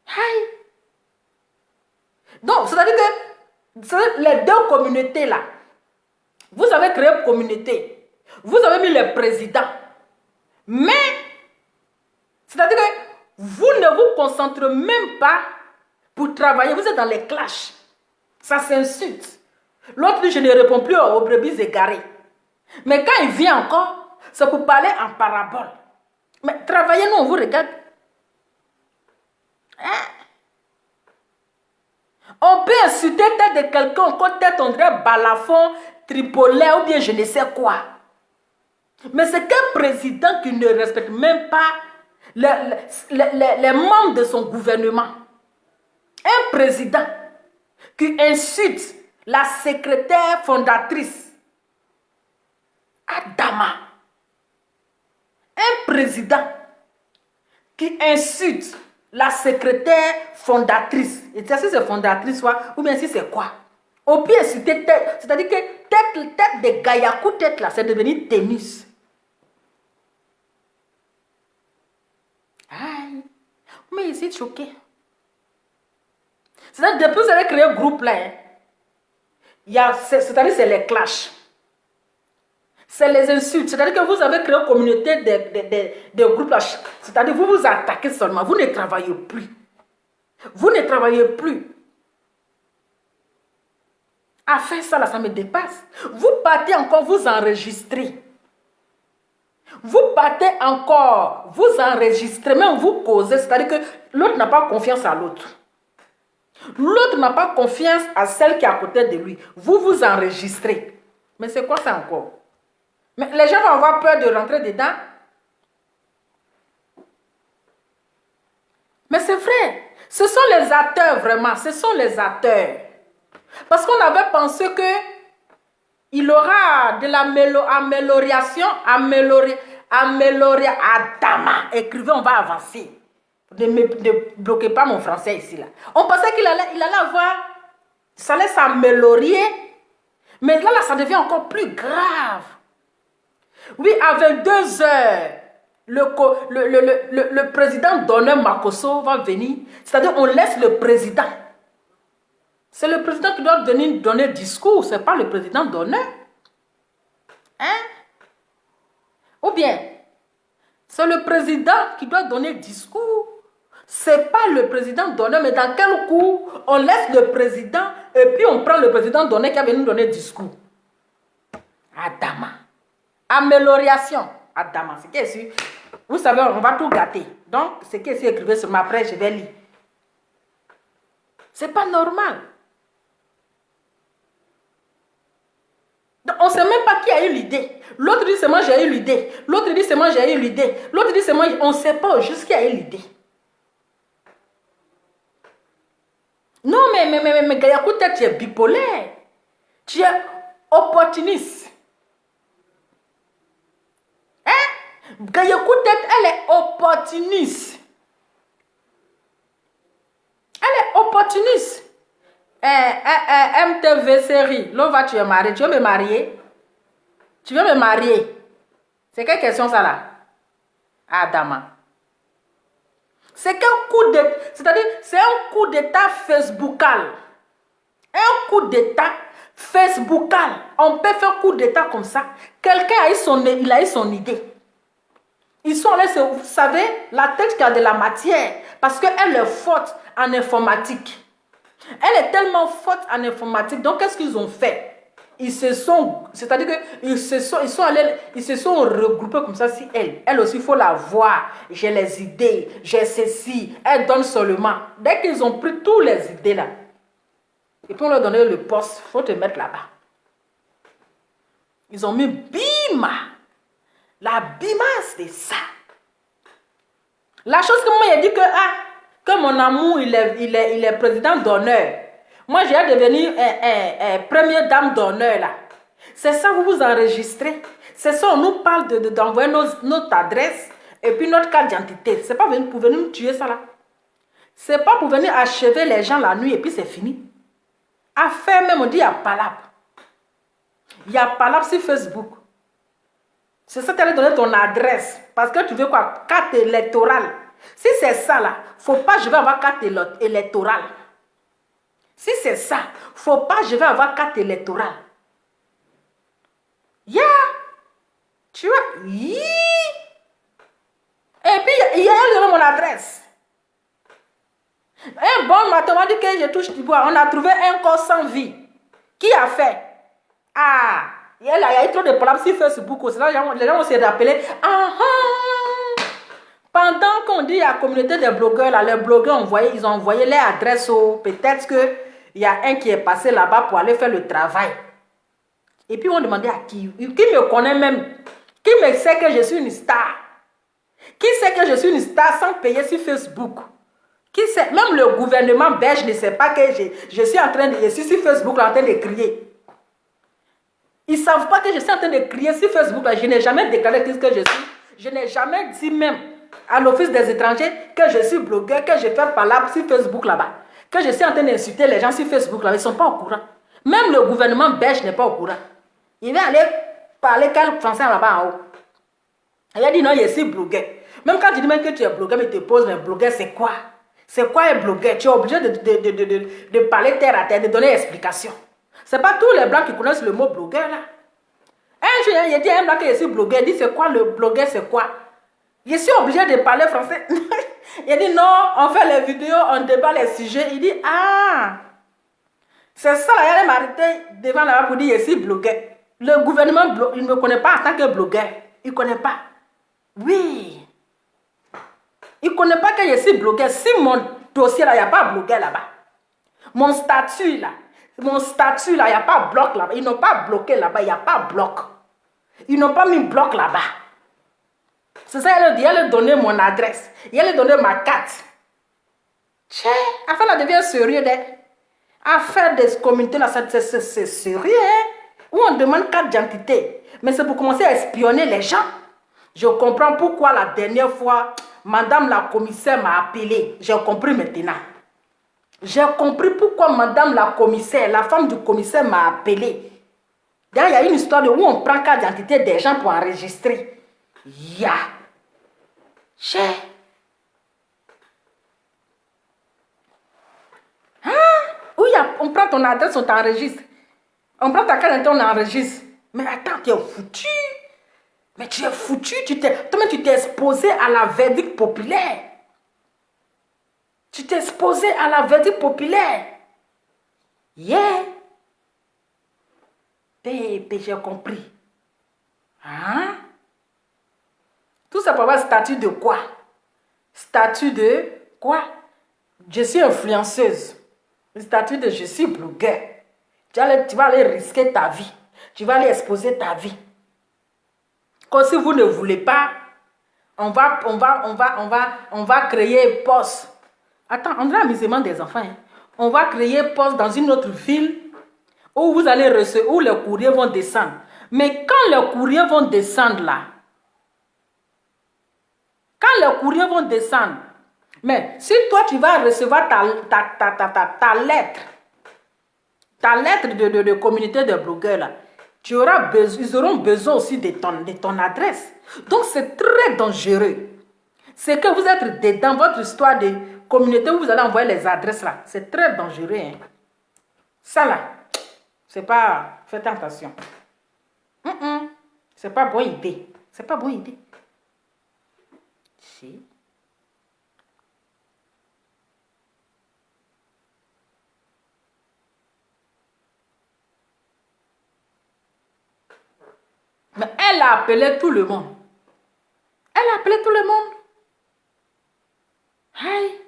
Aïe. Donc, c'est-à-dire que les deux communautés là, vous avez créé une communauté, vous avez mis le président, mais, c'est-à-dire que vous ne vous concentrez même pas pour travailler, vous êtes dans les clashs. Ça s'insulte. L'autre dit, je ne réponds plus aux brebis égarées. Mais quand il vient encore, c'est pour parler en parabole. Mais travaillez, nous, on vous regarde. Hein? On peut insulter tête de quelqu'un, encore tête, on dirait balafon, tripolais ou bien je ne sais quoi. Mais c'est qu'un président qui ne respecte même pas les membres de son gouvernement. Un président qui insulte la secrétaire fondatrice, Adama. Un président qui insulte la secrétaire fondatrice. Et si c'est fondatrice, ou bien si c'est quoi? On peut insulter tête. C'est-à-dire que tête de Gayakou, tête là, c'est devenu tennis. Aïe. Mais ici, choqué. C'est-à-dire, depuis que vous avez créé un groupe là, c'est-à-dire c'est les clashs. C'est les insultes. C'est-à-dire que vous avez créé une communauté de groupes là. C'est-à-dire vous vous attaquez seulement. Vous ne travaillez plus. Vous ne travaillez plus. À faire ça, là, ça me dépasse. Vous partez encore, vous enregistrez. Vous partez encore, vous enregistrez, même vous causez. C'est-à-dire que l'autre n'a pas confiance à l'autre. L'autre n'a pas confiance à celle qui est à côté de lui. Vous vous enregistrez. Mais c'est quoi ça encore? Mais les gens vont avoir peur de rentrer dedans. Mais c'est vrai. Ce sont les acteurs vraiment. Ce sont les acteurs. Parce qu'on avait pensé que il aura de l'amélioration. Adama. Écrivez, on va avancer. Ne bloquez pas mon français ici. Là. On pensait qu'il allait avoir. Ça allait s'améliorer. Mais là, ça devient encore plus grave. Oui, à 22 heures, le président d'honneur Makosso va venir. C'est-à-dire, on laisse le président. C'est le président qui doit donner le discours. Ce n'est pas le président d'honneur. Hein? Ou bien, c'est le président qui doit donner le discours. Ce n'est pas le président d'honneur, mais dans quel coup on laisse le président et puis on prend le président d'honneur qui a venu nous donner le discours. Adama. Amélioration. Adama. C'est qu'est-ce que vous savez, on va tout gâter. Donc, c'est qu'est-ce que écrivez sur ma presse, je vais lire. C'est pas normal. Donc, on ne sait même pas qui a eu l'idée. L'autre dit c'est moi j'ai eu l'idée. L'autre dit c'est moi j'ai eu l'idée. L'autre dit c'est moi. On ne sait pas juste qui a eu l'idée. Non, mais Gayakou, tu es bipolaire. Tu es opportuniste. Hein? Gayakou, elle est opportuniste. Elle est opportuniste. MTV série. Là, tu es marié. Tu veux me marier? Tu veux me marier? C'est quelle question ça là? Adama. C'est qu'un coup d'état, c'est-à-dire c'est un coup d'état facebookal. Un coup d'état facebookal. On peut faire un coup d'état comme ça. Quelqu'un a eu son idée. Ils sont allés, vous savez, la tête qui a de la matière, parce qu'elle est forte en informatique. Elle est tellement forte en informatique. Donc, qu'est-ce qu'ils ont fait? Ils se sont, c'est-à-dire qu'ils se sont regroupés comme ça. Si elle aussi, il faut la voir. J'ai les idées, j'ai ceci. Elle donne seulement. Dès qu'ils ont pris toutes les idées là, et puis on leur donnait le poste, il faut te mettre là-bas. Ils ont mis Bima. La Bima, c'est ça. La chose que moi, j'ai dit que mon amour, il est président d'honneur. Moi, j'ai devenu première dame d'honneur là. C'est ça, vous vous enregistrez. C'est ça, on nous parle d'envoyer notre adresse et puis notre carte d'identité. C'est pas pour venir nous tuer ça là. C'est pas pour venir achever les gens la nuit et puis c'est fini. Affaire même, on dit à palabre. Il y a Palab sur Facebook. C'est ça, tu allais donner ton adresse. Parce que tu veux quoi? Carte électorale. Si c'est ça là, faut pas je vais avoir carte électorale. Si c'est ça, faut pas je vais avoir carte électorale. Yeah! Tu vois? Yeah. Et puis, il y a mon adresse. Un bon matin, on m'a dit que je touche du bois. On a trouvé un corps sans vie. Qui a fait? Ah! Il y a eu trop de problèmes sur Facebook aussi. Là, les gens vont se rappeler. Ah ah! Pendant qu'on dit à la communauté des blogueurs, là, les blogueurs ils ont envoyé leur adresse. Peut-être qu'il y a un qui est passé là-bas pour aller faire le travail. Et puis on demandait à qui me connaît même. Qui me sait que je suis une star? Qui sait que je suis une star sans payer sur Facebook? Qui sait? Même le gouvernement belge ne sait pas que je suis sur Facebook là, en train de crier. Ils ne savent pas que je suis en train de crier sur Facebook. Là. Je n'ai jamais déclaré ce que je suis. Je n'ai jamais dit même à l'Office des étrangers que je suis blogueur, que je fais parler sur Facebook là-bas. Que je suis en train d'insulter les gens sur Facebook là. Ils ne sont pas au courant. Même le gouvernement belge n'est pas au courant. Il va aller parler quel français là-bas en haut. Il a dit non, je suis blogueur. Même quand tu dis même que tu es blogueur, mais tu te poses, mais blogueur c'est quoi? C'est quoi un blogueur? Tu es obligé de parler terre à terre, de donner explication. Ce n'est pas tous les blancs qui connaissent le mot blogueur là. Un jour, il dit à un blanc que je suis blogueur. Il dit c'est quoi le blogueur, c'est quoi? Je suis obligé de parler français. Il dit non, on fait les vidéos, on débat les sujets. Il dit ah, c'est ça là, il allait m'arrêter devant là pour dire je suis blogueur. Le gouvernement, il ne me connaît pas en tant que blogueur. Il ne connaît pas. Oui. Il ne connaît pas que je suis blogueur. Si mon dossier là, il n'y a pas blogueur là-bas. Mon statut là, il n'y a pas bloc là-bas. Ils n'ont pas bloqué là-bas, il n'y a pas bloc. Ils n'ont pas mis bloc là-bas. C'est ça, il allait donner mon adresse. Il allait donner ma carte. Tchè, affaire là devient sérieux. Affaire des communautés là, c'est sérieux. Hein? Où on demande carte d'identité. Mais c'est pour commencer à espionner les gens. Je comprends pourquoi la dernière fois, madame la commissaire m'a appelé. J'ai compris maintenant. J'ai compris pourquoi madame la commissaire, la femme du commissaire m'a appelé. D'ailleurs, il y a une histoire où on prend carte d'identité des gens pour enregistrer. Ya. Cher. Hein? Où on prend ton adresse, on t'enregistre. On prend ta carte d'identité, on enregistre. Mais attends, tu es foutu. Mais tu es foutu. Toi-même, tu t'es exposé à la verdict populaire. Tu t'es exposé à la verdict populaire. Yeah. Bébé, j'ai compris. Hein? Tout ça pour avoir statut de quoi? Statut de quoi? Je suis influenceuse. Statut de je suis blogueur. Tu vas aller risquer ta vie. Tu vas aller exposer ta vie. Comme si vous ne voulez pas, on va créer poste. Attends, on a l'amusement des enfants. Hein. On va créer poste dans une autre ville où vous allez recevoir, où les courriers vont descendre. Mais quand les courriers vont descendre là, mais si toi tu vas recevoir ta lettre de communauté de blogueurs là, ils auront besoin aussi de ton adresse. Donc c'est très dangereux. C'est que vous êtes dans votre histoire de communauté où vous allez envoyer les adresses là. C'est très dangereux. Hein. Ça là, c'est pas... Faites attention. C'est pas bonne idée. C'est pas bonne idée. Si. Mais elle a appelé tout le monde. Elle a appelé tout le monde. Aïe.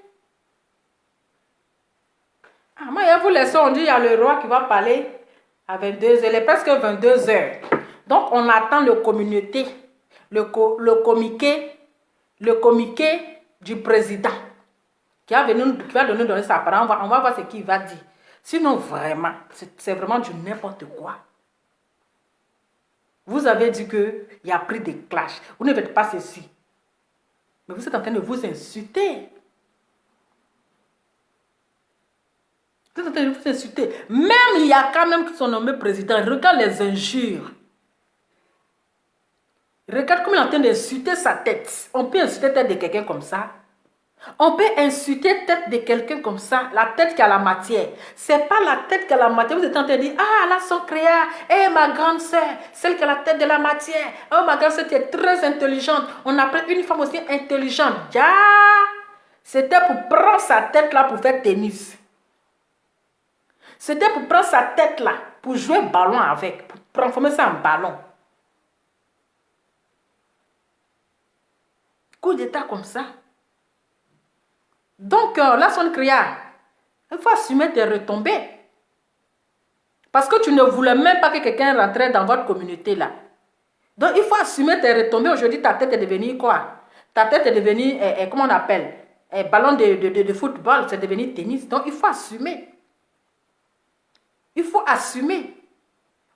Ah, moi, il vous laisse, on dit, il y a le roi qui va parler à 22h. Il est presque 22h. Donc, on attend le communiqué, le communiqué du président qui va nous donner sa parole. On va voir ce qu'il va dire. Sinon, vraiment, c'est vraiment du n'importe quoi. Vous avez dit qu'il y a pris des clashs. Vous ne faites pas ceci. Mais vous êtes en train de vous insulter. Vous êtes en train de vous vous insultez. Même il y a quand même qui sont nommés président. Regarde les injures. Regarde comment il est en train d'insulter sa tête. On peut insulter la tête de quelqu'un comme ça. On peut insulter la tête de quelqu'un comme ça. La tête qui a la matière. C'est pas la tête qui a la matière. Vous êtes en train de dire, ah, là, son créa. Eh, ma grande soeur, celle qui a la tête de la matière. Oh, ma grande soeur, tu es très intelligente. On appelle une femme aussi intelligente. Ya! C'était pour prendre sa tête là pour faire tennis. C'était pour prendre sa tête là pour jouer ballon avec. Pour transformer ça en ballon. Coup d'état comme ça. Donc, là, son créa, il faut assumer tes retombées. Parce que tu ne voulais même pas que quelqu'un rentrait dans votre communauté là. Donc, il faut assumer tes retombées. Aujourd'hui, ta tête est devenue quoi? Ta tête est devenue, comment on appelle? Ballon de football, c'est devenu tennis. Donc, il faut assumer. Il faut assumer.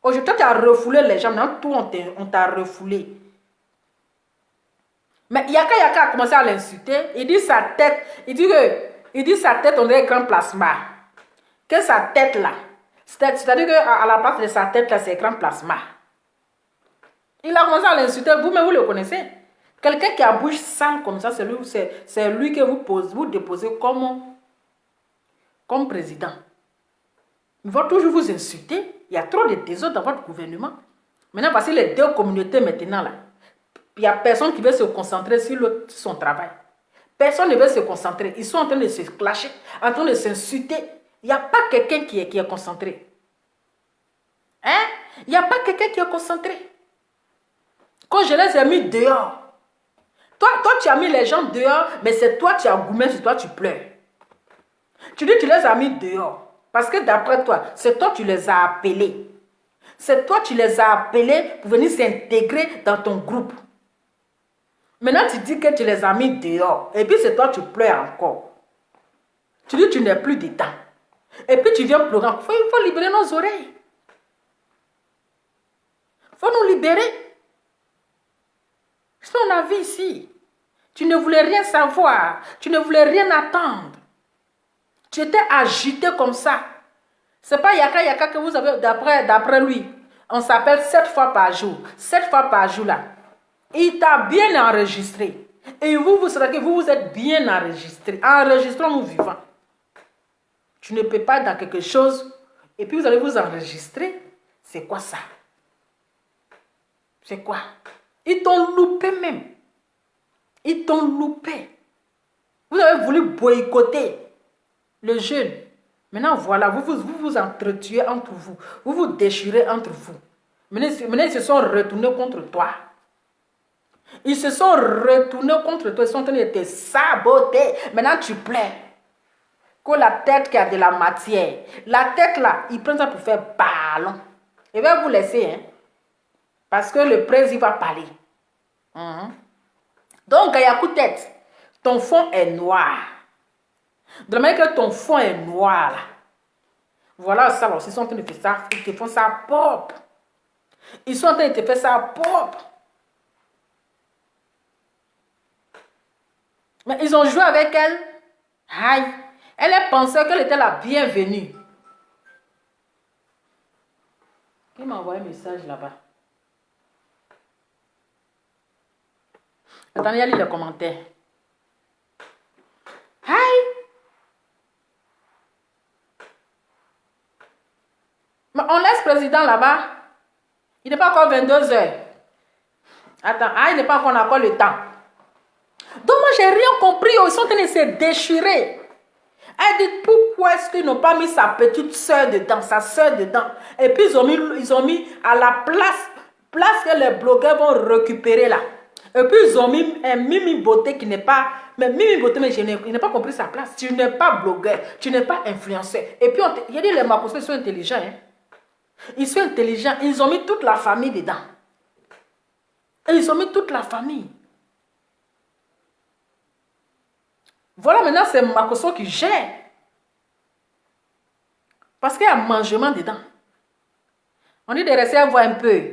Aujourd'hui, tu as refoulé les gens. Maintenant, tout, on t'a refoulé. Mais Yaka a commencé à l'insulter. Il dit sa tête, il dit sa tête, on dirait grand plasma. Que sa tête là, c'est-à-dire qu'à la place de sa tête là, c'est grand plasma. Il a commencé à l'insulter, vous-même vous le connaissez. Quelqu'un qui a bouche sale comme ça, c'est lui que vous déposez comme président. Il va toujours vous insulter. Il y a trop de désordre dans votre gouvernement. Maintenant, voici les deux communautés maintenant là. Il n'y a personne qui veut se concentrer sur son travail. Personne ne veut se concentrer. Ils sont en train de se clasher, en train de s'insulter. Il n'y a pas quelqu'un qui est concentré. Hein? Il n'y a pas quelqu'un qui est concentré. Quand je les ai mis dehors, toi tu as mis les gens dehors, mais c'est toi qui as goumé, c'est toi tu pleures. Tu dis tu les as mis dehors. Parce que d'après toi, c'est toi qui les as appelés. C'est toi qui les as appelés pour venir s'intégrer dans ton groupe. Maintenant, tu dis que tu les as mis dehors. Et puis, c'est toi, tu pleures encore. Tu dis que tu n'es plus dedans. Et puis, tu viens pleurer. Il faut libérer nos oreilles. Il faut nous libérer. C'est ce qu'on a vu ici. Tu ne voulais rien savoir. Tu ne voulais rien attendre. Tu étais agité comme ça. C'est pas Yaka que vous avez, d'après lui. On s'appelle 7 fois par jour. 7 fois par jour là. Il t'a bien enregistré. Et vous savez que vous êtes bien enregistré. Enregistrons nous vivants. Tu ne peux pas être dans quelque chose et puis vous allez vous enregistrer. C'est quoi ça? C'est quoi? Ils t'ont loupé même. Ils t'ont loupé. Vous avez voulu boycotter le jeune. Maintenant, voilà, vous entretuez entre vous. Vous vous déchirez entre vous. Maintenant, ils se sont retournés contre toi. Ils se sont retournés contre toi. Ils sont en train de te saboter. Maintenant, tu plais. Que la tête qui a de la matière. La tête là, ils prennent ça pour faire ballon. Je vais vous laisser. Hein, parce que le président va parler. Donc, Gayakou tête, ton fond est noir. De la manière que ton fond est noir. Là. Voilà ça. Ils sont en train de faire ça. Ils te font ça propre. Ils sont en train de te faire ça propre. Mais ils ont joué avec elle. Aïe. Elle a pensé qu'elle était la bienvenue. Qui m'a envoyé un message là-bas? Attendez, il y a les commentaires. Aïe. Mais on laisse le président là-bas. Il n'est pas encore 22 heures. Attends, il n'est pas encore le temps. Donc moi, j'ai rien compris. Ils sont en train de se déchirer. Elle dit, pourquoi est-ce qu'ils n'ont pas mis sa petite soeur dedans, sa soeur dedans? Et puis, ils ont mis à la place que les blogueurs vont récupérer là. Et puis, ils ont mis un Mimi Beauté qui n'est pas... Mais Mimi Beauté, mais je n'ai pas compris sa place. Tu n'es pas blogueur, tu n'es pas influenceur. Et puis, il y a dit, les Makossos, ils sont intelligents. Hein? Ils sont intelligents. Ils ont mis toute la famille dedans. Et ils ont mis toute la famille. Voilà, maintenant, c'est Makosso qui gère. Parce qu'il y a un mangement dedans. On dit de rester voir un peu.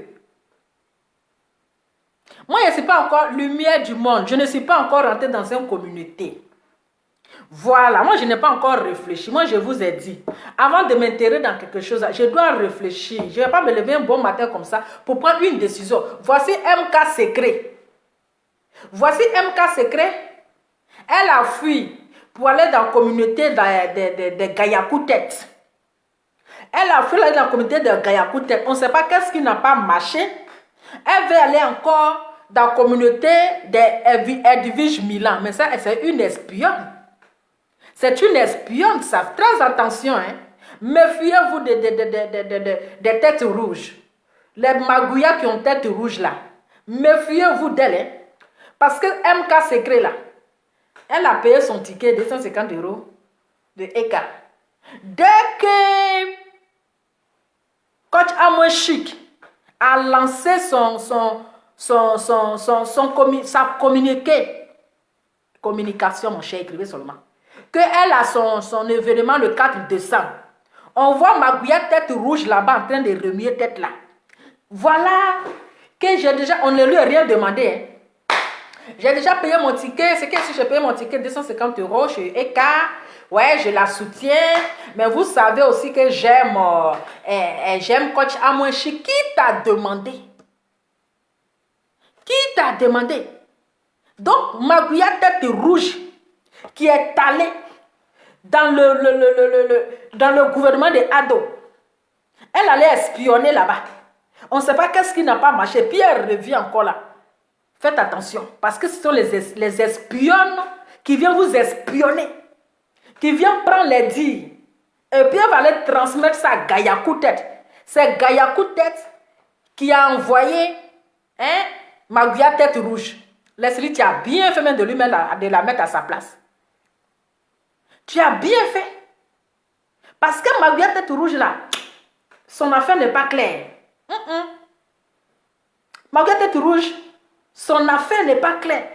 Moi, je ne suis pas encore lumière du monde. Je ne suis pas encore rentrée dans une communauté. Voilà, moi je n'ai pas encore réfléchi. Moi je vous ai dit, avant de m'intéresser dans quelque chose, je dois réfléchir. Je ne vais pas me lever un bon matin comme ça pour prendre une décision. Voici MK Secret. Voici MK Secret. Elle a fui pour aller dans la communauté de Gayakou-Tête. Elle a fui dans la communauté de Gayakou-Tête. On ne sait pas qu'est-ce qui n'a pas marché. Elle veut aller encore dans la communauté d'Edwige Milan. Mais ça, c'est une espionne. C'est une espionne, ça. Très attention, hein. Méfiez-vous des têtes rouges. Les magouillas qui ont tête rouge là. Méfiez-vous d'elle, hein. Parce que MK Secret là, elle a payé son ticket de 250 € de EK. Dès que Coach Amoué Chic a lancé sa communication, mon cher, écrivez seulement, qu'elle a son événement le 4 décembre. On voit Magouya tête rouge là-bas en train de remuer tête là. Voilà que j'ai déjà, on ne lui a rien demandé, hein. J'ai déjà payé mon ticket. C'est que si j'ai payé mon ticket 250 € chez EK, ouais, je la soutiens. Mais vous savez aussi que j'aime Coach Amoué Chic. Qui t'a demandé? Qui t'a demandé? Donc, Magouya tête rouge qui est allée dans le gouvernement de Ado. Elle allait espionner là-bas. On ne sait pas qu'est-ce qui n'a pas marché. Puis elle revient encore là. Faites attention, parce que ce sont les espionnes qui viennent vous espionner, qui viennent prendre les dires, et puis elle va aller transmettre ça à Gayakou-Tête. C'est Gayakou-Tête qui a envoyé Magouya tête rouge. Leslie, tu as bien fait même de lui mettre de la mettre à sa place. Tu as bien fait. Parce que Magouya tête rouge là, son affaire n'est pas claire. Magouya tête rouge, son affaire n'est pas claire.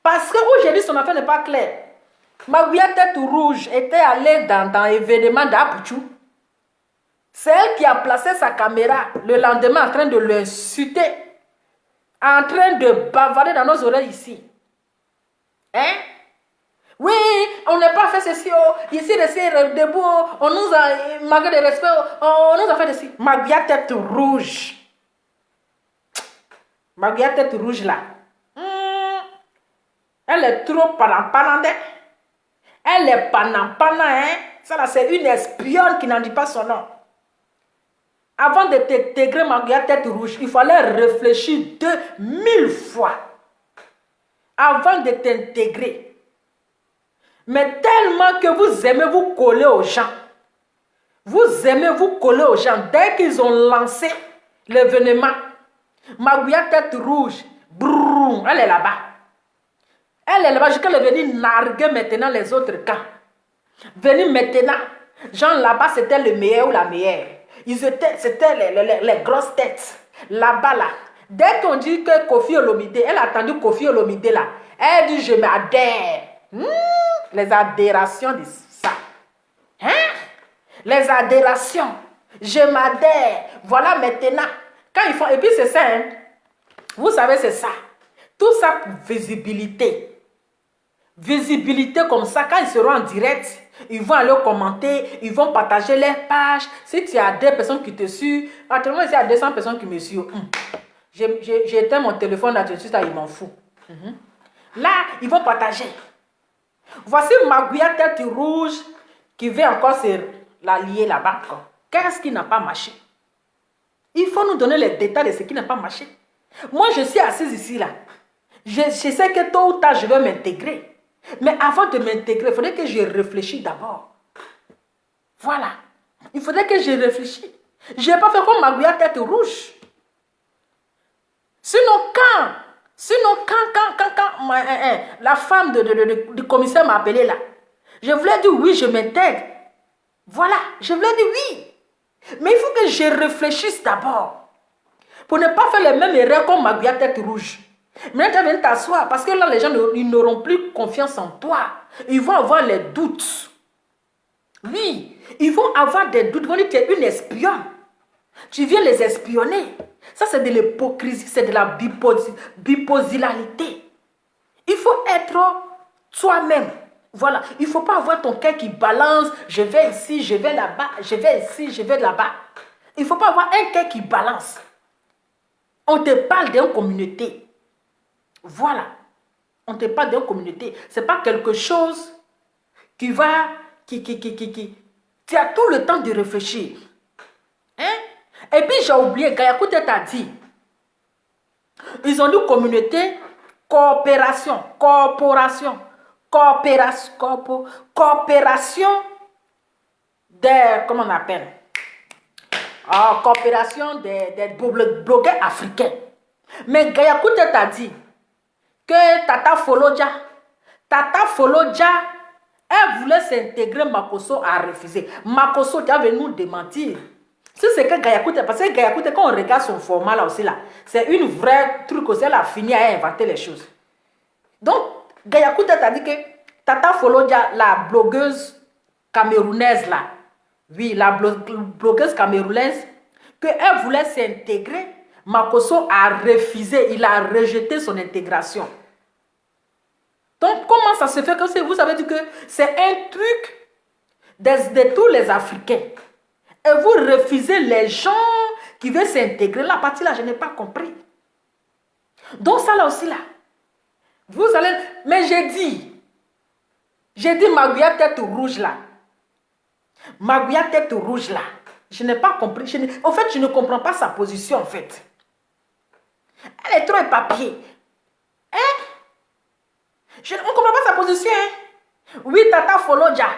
Parce que aujourd'hui, son affaire n'est pas claire. Magouya tête rouge était allée dans l'événement d'Apouchou. C'est elle qui a placé sa caméra le lendemain en train de l'insulter. En train de bavarder dans nos oreilles ici. Hein? Oui, on n'a pas fait ceci. Ici, debout, on nous a manqué de respect. On nous a fait ceci. Magouya tête rouge. Magouya tête rouge là. Elle est trop panampanante. Elle est panampana, hein. Ça là, c'est une espionne qui n'en dit pas son nom. Avant de t'intégrer Magouya tête rouge, il fallait réfléchir 2000 fois. Avant de t'intégrer. Mais tellement que vous aimez vous coller aux gens. Vous aimez vous coller aux gens. Dès qu'ils ont lancé l'événement, Magouya tête rouge, brrr, elle est là-bas. Elle est là-bas jusqu'à venir narguer maintenant les autres camps. Venir maintenant, gens là-bas c'était le meilleur ou la meilleure. C'était les grosses têtes. Là-bas là. Dès qu'on dit que Kofi Olomide, elle a attendu Kofi Olomide là. Elle dit je m'adhère. Les adhérations de ça. Hein? Les adhérations. Je m'adhère. Voilà maintenant. Quand ils font, et puis c'est ça, hein? Vous savez, c'est ça. Tout ça pour visibilité. Visibilité comme ça, quand ils seront en direct, ils vont aller commenter, ils vont partager leurs pages. Si tu as des personnes qui te suivent, actuellement, il y a 200 personnes qui me suivent. J'ai éteint mon téléphone là-dessus, ça, ils m'en foutent. Là, ils vont partager. Voici Magouya tête rouge qui veut encore se la lier là-bas. Qu'est-ce qui n'a pas marché? Il faut nous donner les détails de ce qui n'a pas marché. Moi, je suis assise ici, là. Je sais que tôt ou tard, je vais m'intégrer. Mais avant de m'intégrer, il faudrait que je réfléchisse d'abord. Voilà. Il faudrait que je réfléchisse. Je n'ai pas fait comme Magouya tête rouge. Sinon, quand la femme du commissaire m'a appelé là, je voulais dire oui, je m'intègre. Voilà, je voulais dire oui. Mais il faut que je réfléchisse d'abord. Pour ne pas faire les mêmes erreurs comme Magouya tête rouge. Maintenant, tu viens t'asseoir parce que là, les gens ils n'auront plus confiance en toi. Ils vont avoir les doutes. Oui, ils vont avoir des doutes. Ils vont dire que tu es une espionne. Tu viens les espionner. Ça, c'est de l'hypocrisie, c'est de la bipolarité. Il faut être toi-même. Voilà, il ne faut pas avoir ton cœur qui balance, je vais ici, je vais là-bas, je vais ici, je vais là-bas. Il ne faut pas avoir un cœur qui balance. On te parle d'une communauté. Voilà. On te parle d'une communauté. Ce n'est pas quelque chose qui va... Tu as tout le temps de réfléchir. Hein? Et puis j'ai oublié, Gayakoute t'a dit. Ils ont dit communauté, coopération, corporation, coopération des... Comment on appelle? Coopération des blogueurs africains. Mais Gayakoute t'a dit que Tata Folodja, elle voulait s'intégrer, Makosso a refusé. Makosso est venu nous démentir. Si c'est que Gayakoute, parce que Gayakoute, quand on regarde son format là aussi, là, c'est une vraie truc aussi, elle a fini à inventer les choses. Donc, Gayakoute t'a dit que Tata Folodja, la blogueuse camerounaise là, oui, la blogueuse camerounaise, qu'elle voulait s'intégrer, Makosso a refusé, il a rejeté son intégration. Donc, comment ça se fait que vous savez dit que c'est un truc de tous les Africains. Et vous refusez les gens qui veulent s'intégrer. La partie là, je n'ai pas compris. Donc, ça là aussi là, vous allez... Mais j'ai dit Magouya tête rouge là. Magouya tête rouge là. Je n'ai pas compris. En fait, je ne comprends pas sa position en fait. Elle est trop éparpillée. Hein? On ne comprend pas sa position. Hein? Oui, Tata Folodja.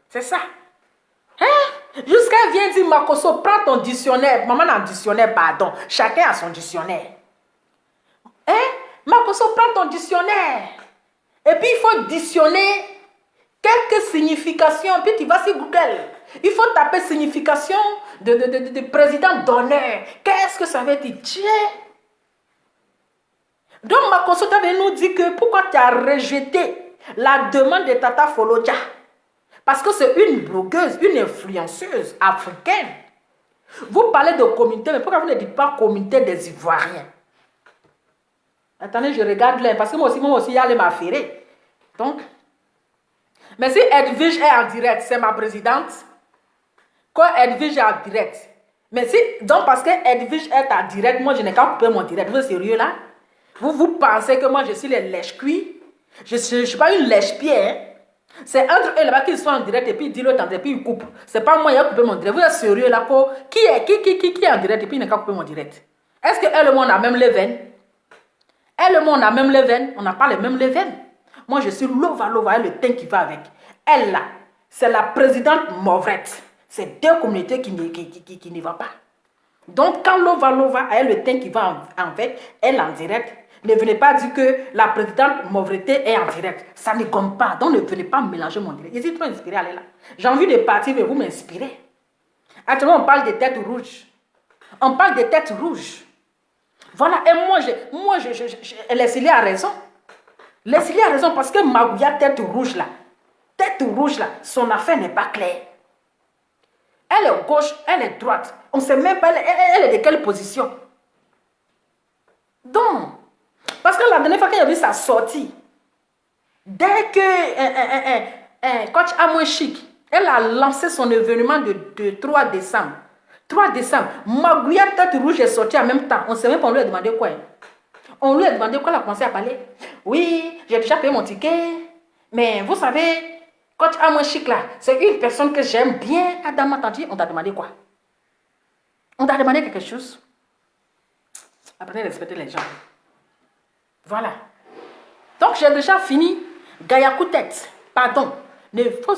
C'est ça. Hein? Jusqu'à elle vient dire, Makosso, prends ton dictionnaire. Maman a un dictionnaire, pardon. Chacun a son dictionnaire. Hein? Makosso, prends ton dictionnaire. Et puis, il faut dictionner quelques significations. Puis, tu vas sur Google. Il faut taper signification de président d'honneur. Qu'est-ce que ça veut dire? Tiens. Donc, Makosso avait nous dit que pourquoi tu as rejeté la demande de Tata Folodja? Parce que c'est une blogueuse, une influenceuse africaine. Vous parlez de communauté, mais pourquoi vous ne dites pas communauté des Ivoiriens? Attendez, je regarde là, parce que moi aussi, il y a les m'affairer. Donc, mais si Edwige est en direct, c'est ma présidente. Quand Edwige est en direct, mais si, donc parce que Edwige est en direct, moi je n'ai qu'à couper mon direct. Vous êtes sérieux là? Vous pensez que moi je suis les lèche-cuits? Je ne suis pas une lèche-pierre. Hein? C'est entre eux là-bas qu'ils sont en direct et puis ils disent l'autre en direct et puis ils coupent. C'est pas moi qui ai coupé mon direct. Vous êtes sérieux là? Qui est en direct et puis il n'a qu'à couper mon direct? Est-ce qu'elle et moi on a même les veines? Elle et moi on a même les veines? On n'a pas les mêmes les veines. Moi je suis Lova et le teint qui va avec. Elle là, c'est la présidente Mauvrette. C'est deux communautés qui ne vont pas. Donc quand Lova a le teint qui va avec, elle en direct. Ne venez pas dire que la présidente Mauvrette est en direct. Ça ne compte pas. Donc ne venez pas mélanger mon direct. Je suis trop inspirée, allez là. J'ai envie de partir, mais vous m'inspirez. Actuellement, on parle des têtes rouges. On parle des têtes rouges. Voilà. Et Leslie a raison. Leslie a raison parce que Magouya tête rouge là, son affaire n'est pas claire. Elle est gauche, elle est droite. On ne sait même pas elle est de quelle position. Donc, parce que la dernière fois qu'il y a vu sa sortie, dès que coach Amoy Chic, elle a lancé son événement de 3 décembre. 3 décembre, Magouya tête rouge est sortie en même temps. On ne sait même pas, on lui a demandé quoi. On lui a demandé quoi, elle a commencé à parler. Oui, j'ai déjà payé mon ticket. Mais vous savez, coach Amoy Chic là, c'est une personne que j'aime bien. Adama Tanti, on t'a demandé quoi? On t'a demandé quelque chose? Apprenez à respecter les gens. Voilà. Donc, j'ai déjà fini. Gayakoute, pardon. Il faut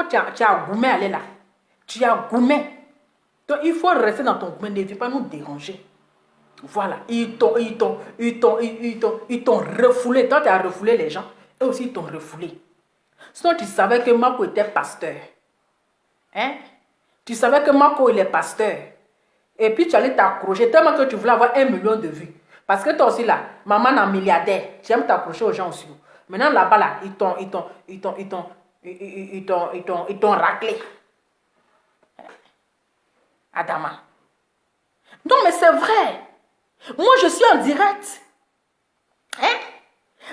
tu as gourmet aller là. Tu as gourmet. Donc, il faut rester dans ton gourmet. Ne viens pas nous déranger. Voilà. Ils t'ont refoulé. Toi, tu as refoulé les gens. Eux aussi, ils t'ont refoulé. Sinon, tu savais que Marco était pasteur. Hein? Tu savais que Marco, il est pasteur. Et puis, tu allais t'accrocher tellement que tu voulais avoir 1 million de vues. Parce que toi aussi là, maman est milliardaire. J'aime t'accrocher aux gens aussi. Maintenant là-bas là, ils t'ont raclé. Adama. Non mais c'est vrai. Moi je suis en direct. Hein?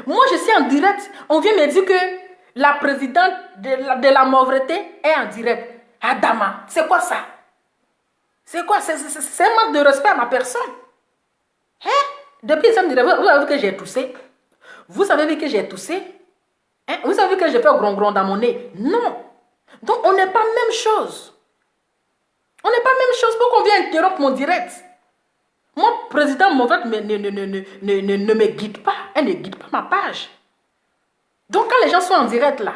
Moi je suis en direct. On vient me dire que La présidente de la pauvreté est en direct. Adama, c'est quoi ça? C'est quoi? C'est un manque de respect à ma personne. Hein? Depuis ça me dirait, vous avez vu que j'ai toussé? Vous avez vu que j'ai toussé? Hein? Vous avez vu que j'ai fait gron dans mon nez? Non. Donc, on n'est pas même chose. On n'est pas même chose. Pourquoi on vient interrompre mon direct? Mon président Mauvette ne me guide pas. Elle ne guide pas ma page. Donc, quand les gens sont en direct là,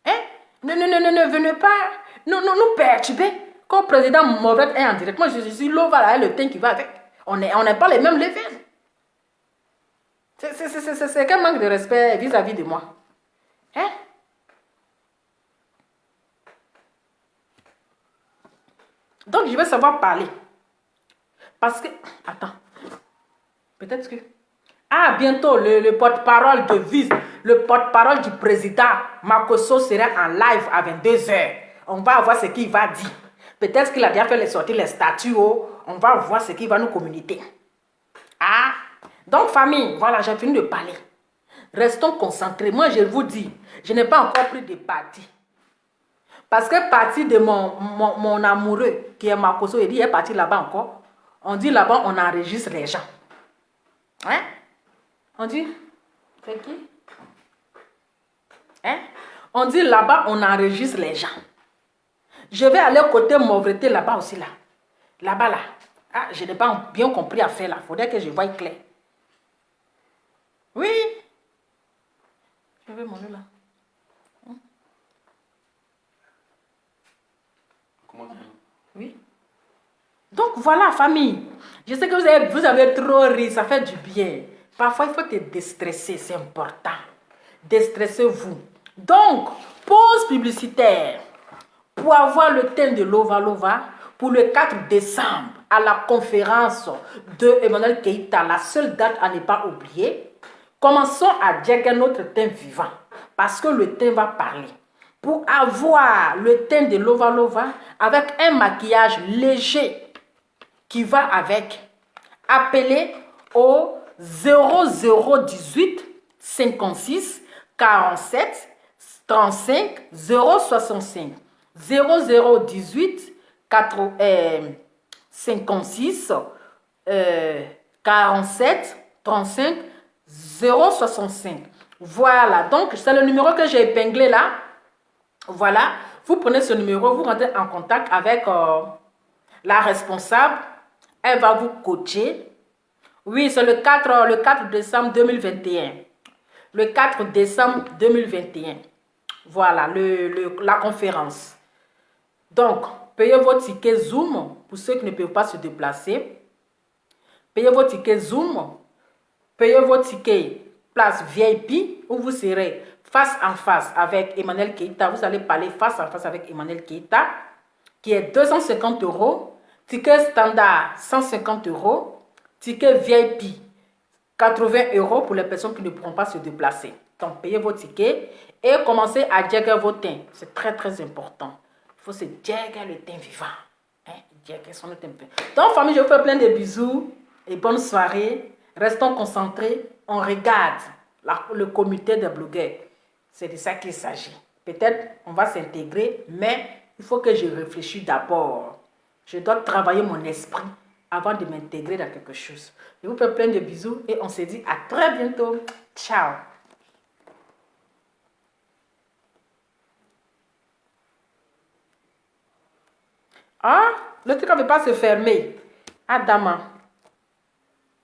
hein, ne venez pas nous perturber. Quand le président Mauvette est en direct, moi je suis l'ova là, le teint qui va avec. On n'est pas les mêmes levels. C'est quel manque de respect vis-à-vis de moi. Hein? Donc, je vais savoir parler. Parce que... Attends. Peut-être que... Ah, bientôt, le porte-parole de Vice, le porte-parole du président Makosso sera en live à 22h. On va voir ce qu'il va dire. Peut-être qu'il a déjà fait sortir les statuts. On va voir ce qu'il va nous communiquer. Ah, donc famille, voilà, j'ai fini de parler. Restons concentrés. Moi, je vous dis, je n'ai pas encore pris de parti. Parce que parti de mon amoureux, qui est Makosso, il est parti là-bas encore. On dit là-bas, on enregistre les gens. Hein? On dit, c'est qui? Hein? On dit là-bas, on enregistre les gens. Je vais aller côté Mauvreté là-bas aussi, là. Là-bas, là. Ah, je n'ai pas bien compris à faire là. Il faudrait que je voie clair. Oui. Je vais manger là. Comment tu veux? Oui. Donc voilà, famille. Je sais que vous avez trop ri, ça fait du bien. Parfois, il faut te déstresser, c'est important. Déstressez-vous. Donc, pause publicitaire. Pour avoir le thème de Lova Lova, pour le 4 décembre, à la conférence de Emmanuel Keïta, la seule date à ne pas oublier, commençons à dire notre thème vivant. Parce que le thème va parler. Pour avoir le thème de Lova Lova, avec un maquillage léger qui va avec, appelez au 0018 56 47 35 065 0018 56 47 35 065. Voilà, donc c'est le numéro que j'ai épinglé là. Voilà, vous prenez ce numéro, vous rentrez en contact avec la responsable. Elle va vous coacher. Oui, c'est le 4 décembre 2021. Le 4 décembre 2021. Voilà, la conférence. Donc, payez vos tickets Zoom pour ceux qui ne peuvent pas se déplacer. Payez vos tickets Zoom. Payez vos tickets place VIP où vous serez face en face avec Emmanuel Keïta. Vous allez parler face en face avec Emmanuel Keïta qui est 250 €. Ticket standard 150 €. Ticket VIP 80 € pour les personnes qui ne pourront pas se déplacer. Donc, payez vos tickets et commencez à jagger vos teints. C'est très, très important. Il faut se jagger le teint vivant. Hein? Jagger son teint vivant. Donc, famille, je vous fais plein de bisous et bonne soirée. Restons concentrés. On regarde le comité des blogueurs. C'est de ça qu'il s'agit. Peut-être on va s'intégrer, mais il faut que je réfléchisse d'abord. Je dois travailler mon esprit avant de m'intégrer dans quelque chose. Je vous fais plein de bisous et on se dit à très bientôt. Ciao. Ah, le truc ne peut pas se fermer. Adama.